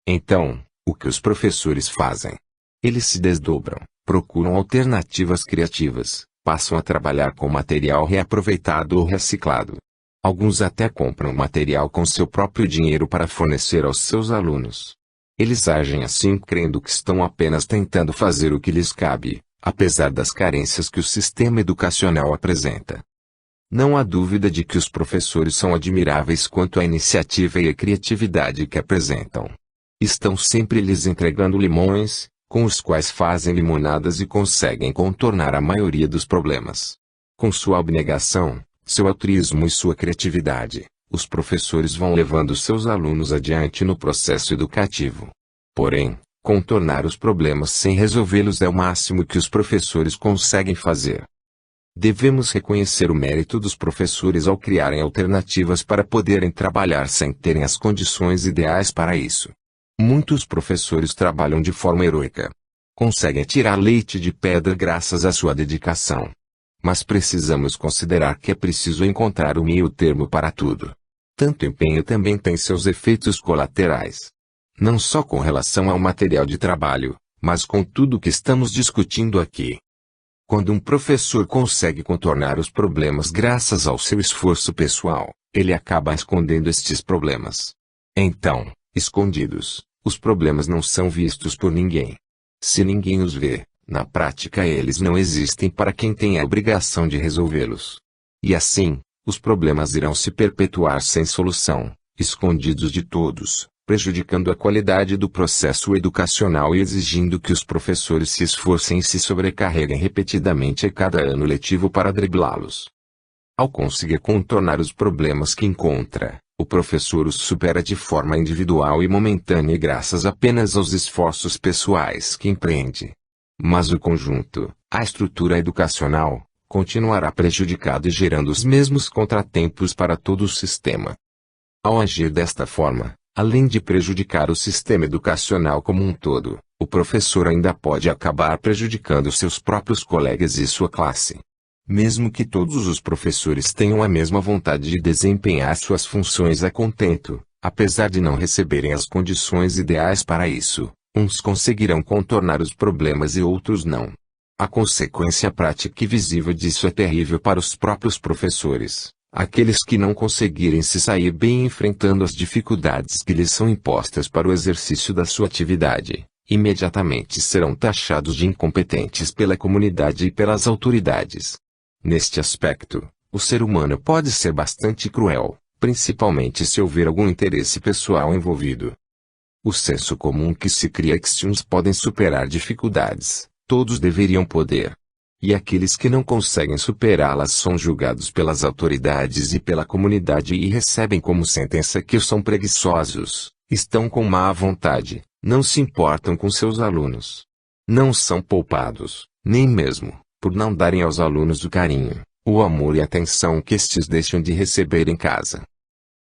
Então, o que os professores fazem? Eles se desdobram, procuram alternativas criativas, passam a trabalhar com material reaproveitado ou reciclado. Alguns até compram material com seu próprio dinheiro para fornecer aos seus alunos. Eles agem assim crendo que estão apenas tentando fazer o que lhes cabe, apesar das carências que o sistema educacional apresenta. Não há dúvida de que os professores são admiráveis quanto à iniciativa e à criatividade que apresentam. Estão sempre lhes entregando limões, com os quais fazem limonadas e conseguem contornar a maioria dos problemas. Com sua abnegação, seu altruísmo e sua criatividade, os professores vão levando seus alunos adiante no processo educativo. Porém, contornar os problemas sem resolvê-los é o máximo que os professores conseguem fazer. Devemos reconhecer o mérito dos professores ao criarem alternativas para poderem trabalhar sem terem as condições ideais para isso. Muitos professores trabalham de forma heroica. Conseguem tirar leite de pedra graças à sua dedicação. Mas precisamos considerar que é preciso encontrar o meio-termo para tudo. Tanto empenho também tem seus efeitos colaterais. Não só com relação ao material de trabalho, mas com tudo o que estamos discutindo aqui. Quando um professor consegue contornar os problemas graças ao seu esforço pessoal, ele acaba escondendo estes problemas. Então, escondidos, os problemas não são vistos por ninguém. Se ninguém os vê, na prática eles não existem para quem tem a obrigação de resolvê-los. E assim, os problemas irão se perpetuar sem solução, escondidos de todos, prejudicando a qualidade do processo educacional e exigindo que os professores se esforcem e se sobrecarreguem repetidamente a cada ano letivo para driblá-los. Ao conseguir contornar os problemas que encontra, o professor os supera de forma individual e momentânea e graças apenas aos esforços pessoais que empreende. Mas o conjunto, a estrutura educacional, continuará prejudicado e gerando os mesmos contratempos para todo o sistema. Ao agir desta forma, além de prejudicar o sistema educacional como um todo, o professor ainda pode acabar prejudicando seus próprios colegas e sua classe. Mesmo que todos os professores tenham a mesma vontade de desempenhar suas funções a contento, apesar de não receberem as condições ideais para isso, uns conseguirão contornar os problemas e outros não. A consequência prática e visível disso é terrível para os próprios professores. Aqueles que não conseguirem se sair bem enfrentando as dificuldades que lhes são impostas para o exercício da sua atividade, imediatamente serão taxados de incompetentes pela comunidade e pelas autoridades. Neste aspecto, o ser humano pode ser bastante cruel, principalmente se houver algum interesse pessoal envolvido. O senso comum que se cria é que se uns podem superar dificuldades, todos deveriam poder. E aqueles que não conseguem superá-las são julgados pelas autoridades e pela comunidade e recebem como sentença que são preguiçosos, estão com má vontade, não se importam com seus alunos. Não são poupados, nem mesmo, por não darem aos alunos o carinho, o amor e a atenção que estes deixam de receber em casa.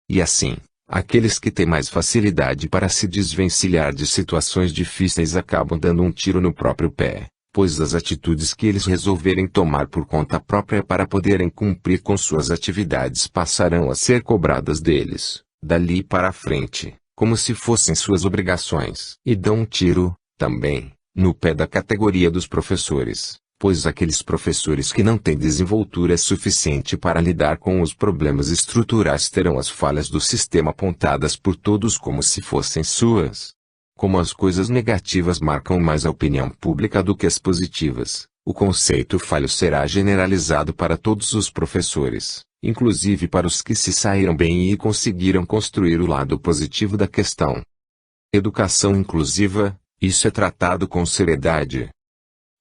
E assim, aqueles que têm mais facilidade para se desvencilhar de situações difíceis acabam dando um tiro no próprio pé, pois as atitudes que eles resolverem tomar por conta própria para poderem cumprir com suas atividades passarão a ser cobradas deles, dali para frente, como se fossem suas obrigações. E dão um tiro, também, no pé da categoria dos professores, pois aqueles professores que não têm desenvoltura suficiente para lidar com os problemas estruturais terão as falhas do sistema apontadas por todos como se fossem suas. Como as coisas negativas marcam mais a opinião pública do que as positivas, o conceito falho será generalizado para todos os professores, inclusive para os que se saíram bem e conseguiram construir o lado positivo da questão. Educação inclusiva, isso é tratado com seriedade.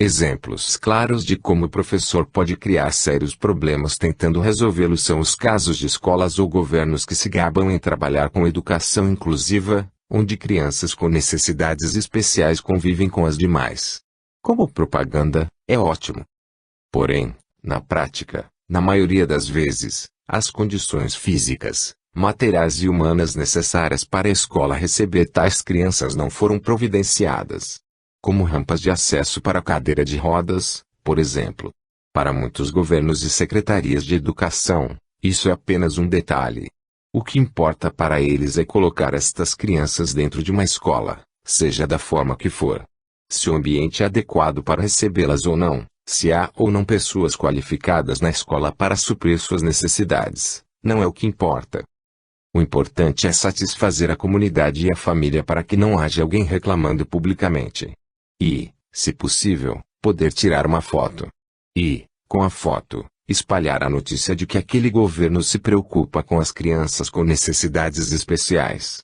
Exemplos claros de como o professor pode criar sérios problemas tentando resolvê-los são os casos de escolas ou governos que se gabam em trabalhar com educação inclusiva, onde crianças com necessidades especiais convivem com as demais. Como propaganda, é ótimo. Porém, na prática, na maioria das vezes, as condições físicas, materiais e humanas necessárias para a escola receber tais crianças não foram providenciadas. Como rampas de acesso para a cadeira de rodas, por exemplo. Para muitos governos e secretarias de educação, isso é apenas um detalhe. O que importa para eles é colocar estas crianças dentro de uma escola, seja da forma que for. Se o ambiente é adequado para recebê-las ou não, se há ou não pessoas qualificadas na escola para suprir suas necessidades, não é o que importa. O importante é satisfazer a comunidade e a família para que não haja alguém reclamando publicamente. E, se possível, poder tirar uma foto. E, com a foto, espalhar a notícia de que aquele governo se preocupa com as crianças com necessidades especiais.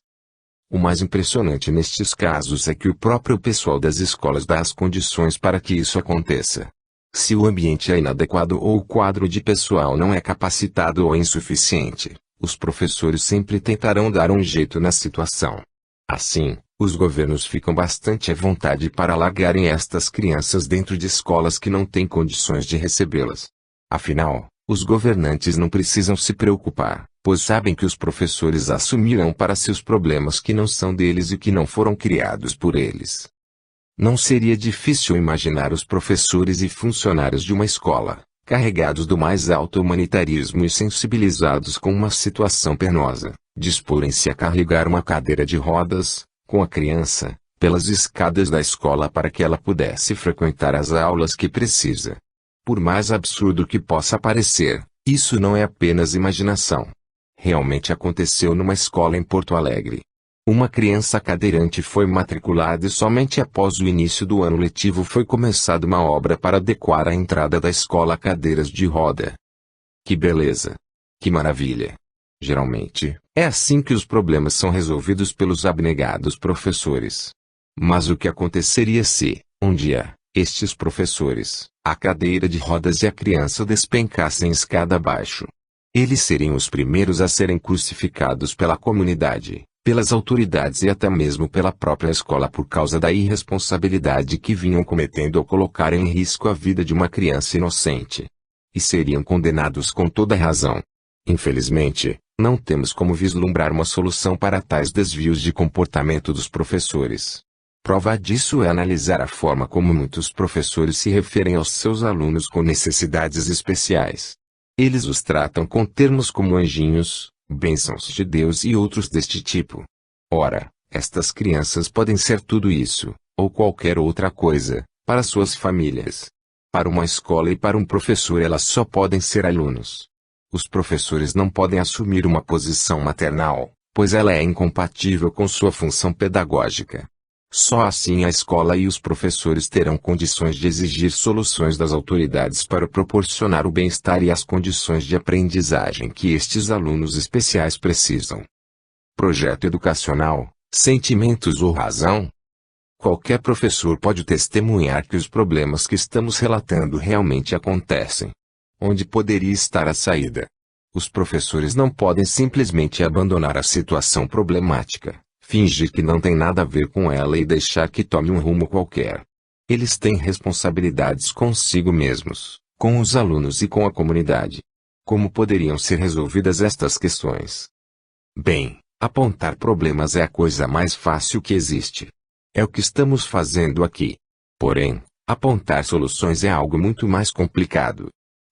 O mais impressionante nestes casos é que o próprio pessoal das escolas dá as condições para que isso aconteça. Se o ambiente é inadequado ou o quadro de pessoal não é capacitado ou insuficiente, os professores sempre tentarão dar um jeito na situação. Assim, os governos ficam bastante à vontade para largarem estas crianças dentro de escolas que não têm condições de recebê-las. Afinal, os governantes não precisam se preocupar, pois sabem que os professores assumirão para si os problemas que não são deles e que não foram criados por eles. Não seria difícil imaginar os professores e funcionários de uma escola, carregados do mais alto humanitarismo e sensibilizados com uma situação penosa, disporem-se a carregar uma cadeira de rodas, com a criança, pelas escadas da escola para que ela pudesse frequentar as aulas que precisa. Por mais absurdo que possa parecer, isso não é apenas imaginação. Realmente aconteceu numa escola em Porto Alegre. Uma criança cadeirante foi matriculada e somente após o início do ano letivo foi começada uma obra para adequar a entrada da escola a cadeiras de roda. Que beleza! Que maravilha! Geralmente, é assim que os problemas são resolvidos pelos abnegados professores. Mas o que aconteceria se, um dia, estes professores, a cadeira de rodas e a criança despencassem escada abaixo? Eles seriam os primeiros a serem crucificados pela comunidade, pelas autoridades e até mesmo pela própria escola por causa da irresponsabilidade que vinham cometendo ao colocar em risco a vida de uma criança inocente. E seriam condenados com toda razão. Infelizmente, não temos como vislumbrar uma solução para tais desvios de comportamento dos professores. Prova disso é analisar a forma como muitos professores se referem aos seus alunos com necessidades especiais. Eles os tratam com termos como anjinhos, bênçãos de Deus e outros deste tipo. Ora, estas crianças podem ser tudo isso, ou qualquer outra coisa, para suas famílias. Para uma escola e para um professor elas só podem ser alunos. Os professores não podem assumir uma posição maternal, pois ela é incompatível com sua função pedagógica. Só assim a escola e os professores terão condições de exigir soluções das autoridades para proporcionar o bem-estar e as condições de aprendizagem que estes alunos especiais precisam. Projeto educacional, sentimentos ou razão? Qualquer professor pode testemunhar que os problemas que estamos relatando realmente acontecem. Onde poderia estar a saída? Os professores não podem simplesmente abandonar a situação problemática, fingir que não tem nada a ver com ela e deixar que tome um rumo qualquer. Eles têm responsabilidades consigo mesmos, com os alunos e com a comunidade. Como poderiam ser resolvidas estas questões? Bem, apontar problemas é a coisa mais fácil que existe. É o que estamos fazendo aqui. Porém, apontar soluções é algo muito mais complicado.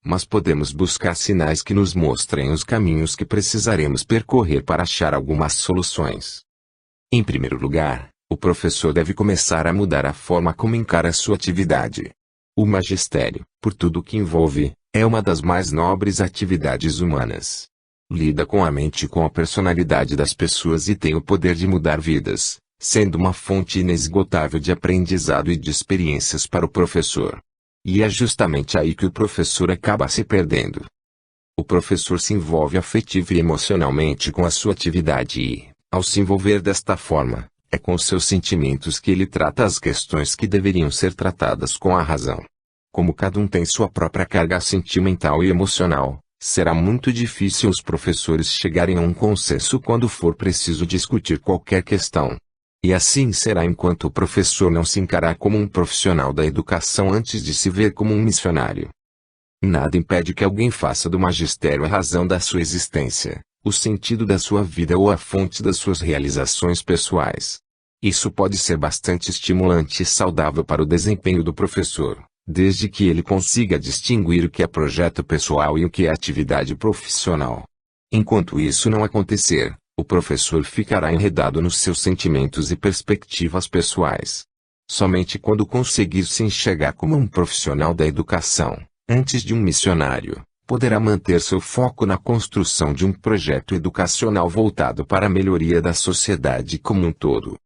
Mas podemos buscar sinais que nos mostrem os caminhos que precisaremos percorrer para achar algumas soluções. Em primeiro lugar, o professor deve começar a mudar a forma como encara sua atividade. O magistério, por tudo o que envolve, é uma das mais nobres atividades humanas. Lida com a mente e com a personalidade das pessoas e tem o poder de mudar vidas, sendo uma fonte inesgotável de aprendizado e de experiências para o professor. E é justamente aí que o professor acaba se perdendo. O professor se envolve afetiva e emocionalmente com a sua atividade e, ao se envolver desta forma, É com seus sentimentos que ele trata as questões que deveriam ser tratadas com a razão. Como cada um tem sua própria carga sentimental e emocional, será muito difícil os professores chegarem a um consenso quando for preciso discutir qualquer questão. E assim será enquanto o professor não se encarar como um profissional da educação antes de se ver como um missionário. Nada impede que alguém faça do magistério a razão da sua existência, o sentido da sua vida ou a fonte das suas realizações pessoais. Isso pode ser bastante estimulante e saudável para o desempenho do professor, desde que ele consiga distinguir o que é projeto pessoal e o que é atividade profissional. Enquanto isso não acontecer, o professor ficará enredado nos seus sentimentos e perspectivas pessoais. Somente quando conseguir se enxergar como um profissional da educação, antes de um missionário, poderá manter seu foco na construção de um projeto educacional voltado para a melhoria da sociedade como um todo.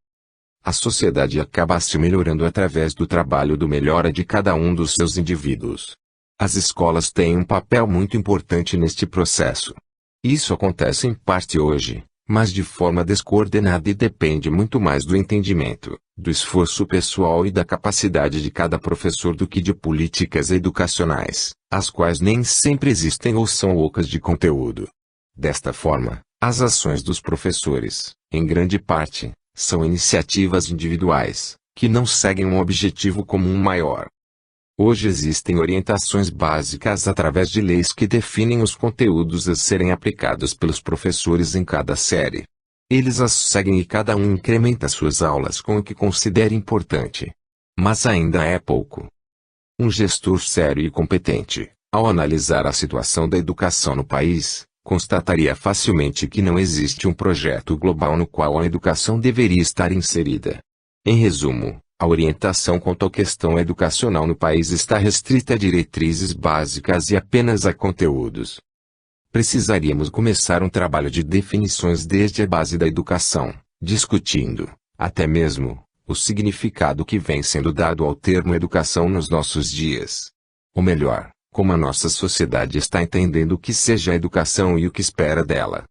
A sociedade acaba se melhorando através do trabalho do melhora de cada um dos seus indivíduos. As escolas têm um papel muito importante neste processo. Isso acontece em parte hoje, mas de forma descoordenada e depende muito mais do entendimento, do esforço pessoal e da capacidade de cada professor do que de políticas educacionais, as quais nem sempre existem ou são ocas de conteúdo. Desta forma, as ações dos professores, em grande parte, são iniciativas individuais, que não seguem um objetivo comum maior. Hoje existem orientações básicas através de leis que definem os conteúdos a serem aplicados pelos professores em cada série. Eles as seguem e cada um incrementa suas aulas com o que considera importante. Mas ainda é pouco. Um gestor sério e competente, ao analisar a situação da educação no país, constataria facilmente que não existe um projeto global no qual a educação deveria estar inserida. Em resumo, a orientação quanto à questão educacional no país está restrita a diretrizes básicas e apenas a conteúdos. Precisaríamos começar um trabalho de definições desde a base da educação, discutindo, até mesmo, o significado que vem sendo dado ao termo educação nos nossos dias. Ou melhor, como a nossa sociedade está entendendo o que seja a educação e o que espera dela.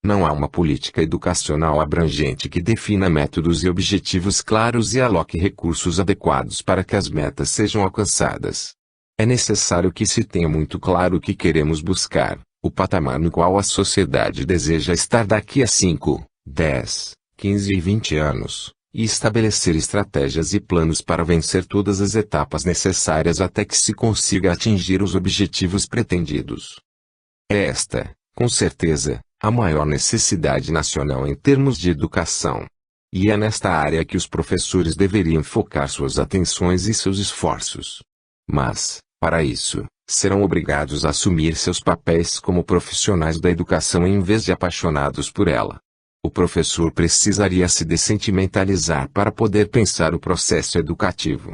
Não há uma política educacional abrangente que defina métodos e objetivos claros e aloque recursos adequados para que as metas sejam alcançadas. É necessário que se tenha muito claro o que queremos buscar, o patamar no qual a sociedade deseja estar daqui a 5, 10, 15 e 20 anos, e estabelecer estratégias e planos para vencer todas as etapas necessárias até que se consiga atingir os objetivos pretendidos. É esta, com certeza, a maior necessidade nacional em termos de educação. E é nesta área que os professores deveriam focar suas atenções e seus esforços. Mas, para isso, serão obrigados a assumir seus papéis como profissionais da educação em vez de apaixonados por ela. O professor precisaria se dessentimentalizar para poder pensar o processo educativo.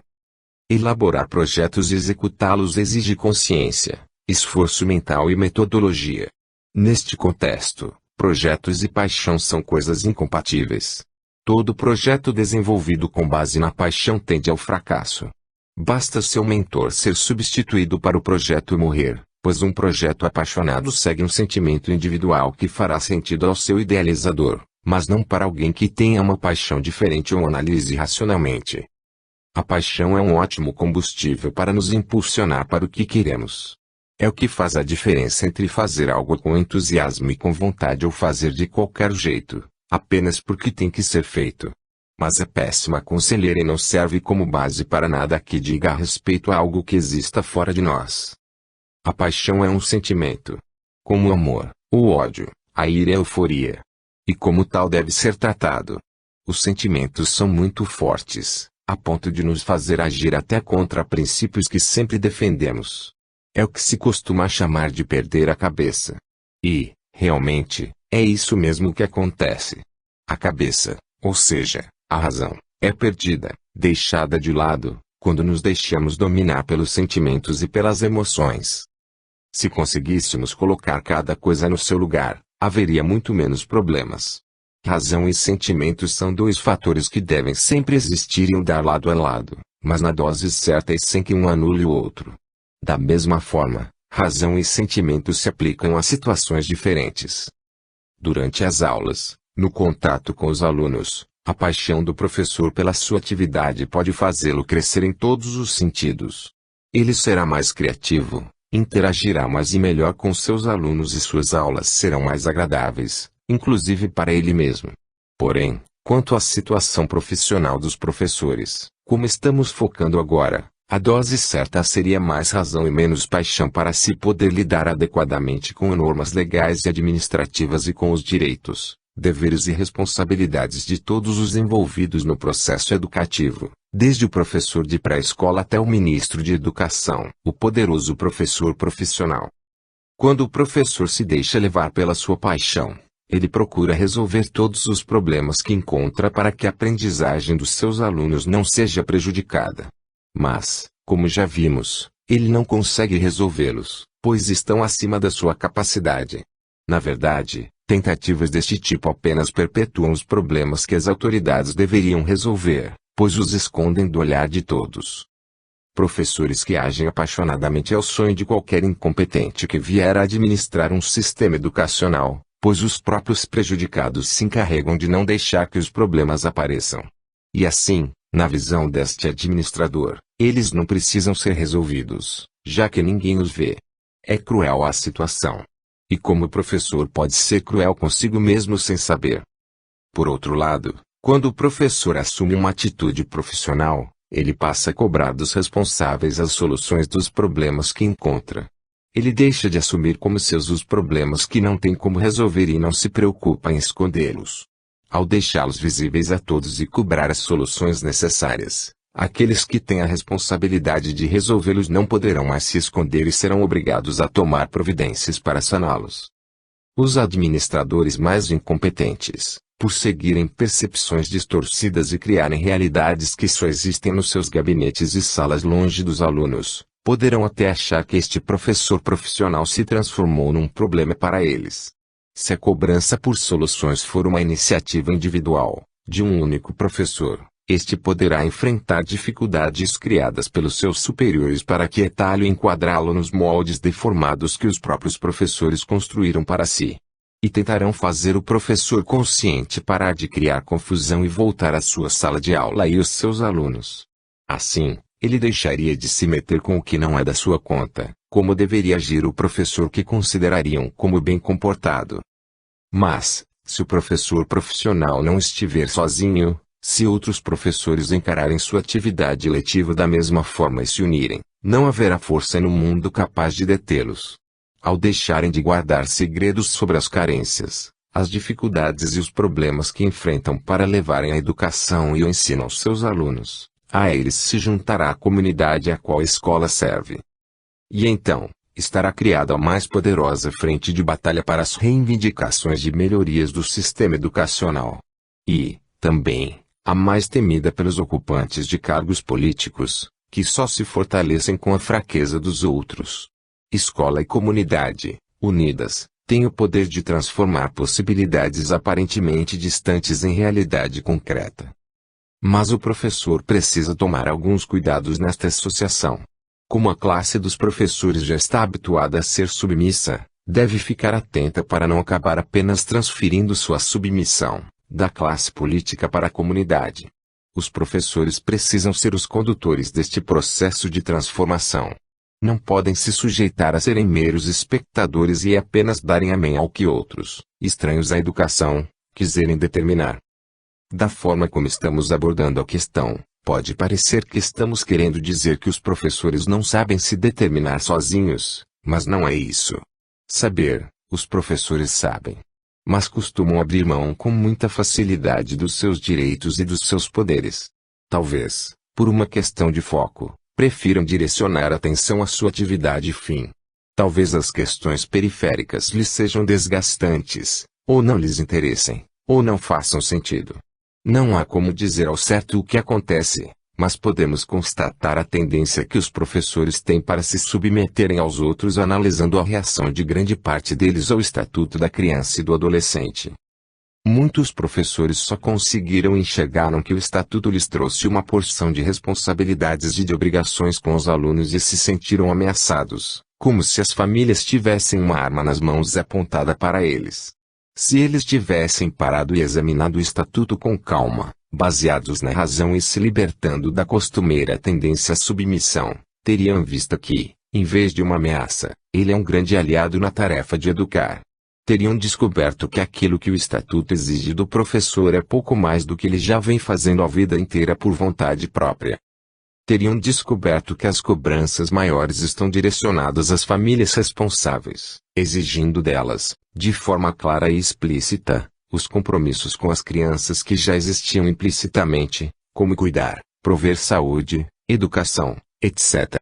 Elaborar projetos e executá-los exige consciência, esforço mental e metodologia. Neste contexto, projetos e paixão são coisas incompatíveis. Todo projeto desenvolvido com base na paixão tende ao fracasso. Basta seu mentor ser substituído para o projeto morrer, pois um projeto apaixonado segue um sentimento individual que fará sentido ao seu idealizador, mas não para alguém que tenha uma paixão diferente ou analise racionalmente. A paixão é um ótimo combustível para nos impulsionar para o que queremos. É o que faz a diferença entre fazer algo com entusiasmo e com vontade ou fazer de qualquer jeito, apenas porque tem que ser feito. Mas é péssima conselheira e não serve como base para nada que diga a respeito a algo que exista fora de nós. A paixão é um sentimento. Como o amor, o ódio, a ira e a euforia. E como tal deve ser tratado. Os sentimentos são muito fortes, a ponto de nos fazer agir até contra princípios que sempre defendemos. É o que se costuma chamar de perder a cabeça. E, realmente, é isso mesmo que acontece. A cabeça, ou seja, a razão, é perdida, deixada de lado, quando nos deixamos dominar pelos sentimentos e pelas emoções. Se conseguíssemos colocar cada coisa no seu lugar, haveria muito menos problemas. Razão e sentimentos são dois fatores que devem sempre existir e andar lado a lado, mas na dose certa e sem que um anule o outro. Da mesma forma, razão e sentimentos se aplicam a situações diferentes. Durante as aulas, no contato com os alunos, A paixão do professor pela sua atividade pode fazê-lo crescer em todos os sentidos. Ele será mais criativo, interagirá mais e melhor com seus alunos e suas aulas serão mais agradáveis, inclusive para ele mesmo. Porém, quanto à situação profissional dos professores, como estamos focando agora, a dose certa seria mais razão e menos paixão para se poder lidar adequadamente com normas legais e administrativas e com os direitos, deveres e responsabilidades de todos os envolvidos no processo educativo, desde o professor de pré-escola até o ministro de Educação, o poderoso professor profissional. Quando o professor se deixa levar pela sua paixão, ele procura resolver todos os problemas que encontra para que a aprendizagem dos seus alunos não seja prejudicada. Mas, como já vimos, ele não consegue resolvê-los, pois estão acima da sua capacidade. Na verdade, tentativas deste tipo apenas perpetuam os problemas que as autoridades deveriam resolver, pois os escondem do olhar de todos. Professores que agem apaixonadamente é o sonho de qualquer incompetente que vier a administrar um sistema educacional, pois os próprios prejudicados se encarregam de não deixar que os problemas apareçam. E assim, na visão deste administrador, eles não precisam ser resolvidos, já que ninguém os vê. É cruel a situação. E como o professor pode ser cruel consigo mesmo sem saber? Por outro lado, quando o professor assume uma atitude profissional, ele passa a cobrar dos responsáveis as soluções dos problemas que encontra. Ele deixa de assumir como seus os problemas que não tem como resolver e não se preocupa em escondê-los. Ao deixá-los visíveis a todos e cobrar as soluções necessárias, aqueles que têm a responsabilidade de resolvê-los não poderão mais se esconder e serão obrigados a tomar providências para saná-los. Os administradores mais incompetentes, por seguirem percepções distorcidas e criarem realidades que só existem nos seus gabinetes e salas longe dos alunos, poderão até achar que este professor profissional se transformou num problema para eles. Se a cobrança por soluções for uma iniciativa individual, de um único professor, este poderá enfrentar dificuldades criadas pelos seus superiores para quietá-lo e enquadrá-lo nos moldes deformados que os próprios professores construíram para si. E tentarão fazer o professor consciente parar de criar confusão e voltar à sua sala de aula e os seus alunos. Assim, ele deixaria de se meter com o que não é da sua conta, como deveria agir o professor que considerariam como bem comportado. Mas, se o professor profissional não estiver sozinho, se outros professores encararem sua atividade letiva da mesma forma e se unirem, não haverá força no mundo capaz de detê-los. Ao deixarem de guardar segredos sobre as carências, as dificuldades e os problemas que enfrentam para levarem a educação e o ensino aos seus alunos, a eles se juntará a comunidade a qual a escola serve. E então, estará criada a mais poderosa frente de batalha para as reivindicações de melhorias do sistema educacional. E, também, a mais temida pelos ocupantes de cargos políticos, que só se fortalecem com a fraqueza dos outros. Escola e comunidade, unidas, têm o poder de transformar possibilidades aparentemente distantes em realidade concreta. Mas o professor precisa tomar alguns cuidados nesta associação. Como a classe dos professores já está habituada a ser submissa, deve ficar atenta para não acabar apenas transferindo sua submissão da classe política para a comunidade. Os professores precisam ser os condutores deste processo de transformação. Não podem se sujeitar a serem meros espectadores e apenas darem amém ao que outros, estranhos à educação, quiserem determinar. Da forma como estamos abordando a questão, pode parecer que estamos querendo dizer que os professores não sabem se determinar sozinhos, mas não é isso. Saber, os professores sabem. Mas costumam abrir mão com muita facilidade dos seus direitos e dos seus poderes. Talvez, por uma questão de foco, prefiram direcionar atenção à sua atividade fim. Talvez as questões periféricas lhes sejam desgastantes, ou não lhes interessem, ou não façam sentido. Não há como dizer ao certo o que acontece, mas podemos constatar a tendência que os professores têm para se submeterem aos outros analisando a reação de grande parte deles ao Estatuto da Criança e do Adolescente. Muitos professores só conseguiram enxergar que o Estatuto lhes trouxe uma porção de responsabilidades e de obrigações com os alunos e se sentiram ameaçados, como se as famílias tivessem uma arma nas mãos apontada para eles. Se eles tivessem parado e examinado o estatuto com calma, baseados na razão e se libertando da costumeira tendência à submissão, teriam visto que, em vez de uma ameaça, ele é um grande aliado na tarefa de educar. Teriam descoberto que aquilo que o estatuto exige do professor é pouco mais do que ele já vem fazendo a vida inteira por vontade própria. Teriam descoberto que as cobranças maiores estão direcionadas às famílias responsáveis, exigindo delas, de forma clara e explícita, os compromissos com as crianças que já existiam implicitamente, como cuidar, prover saúde, educação, etc.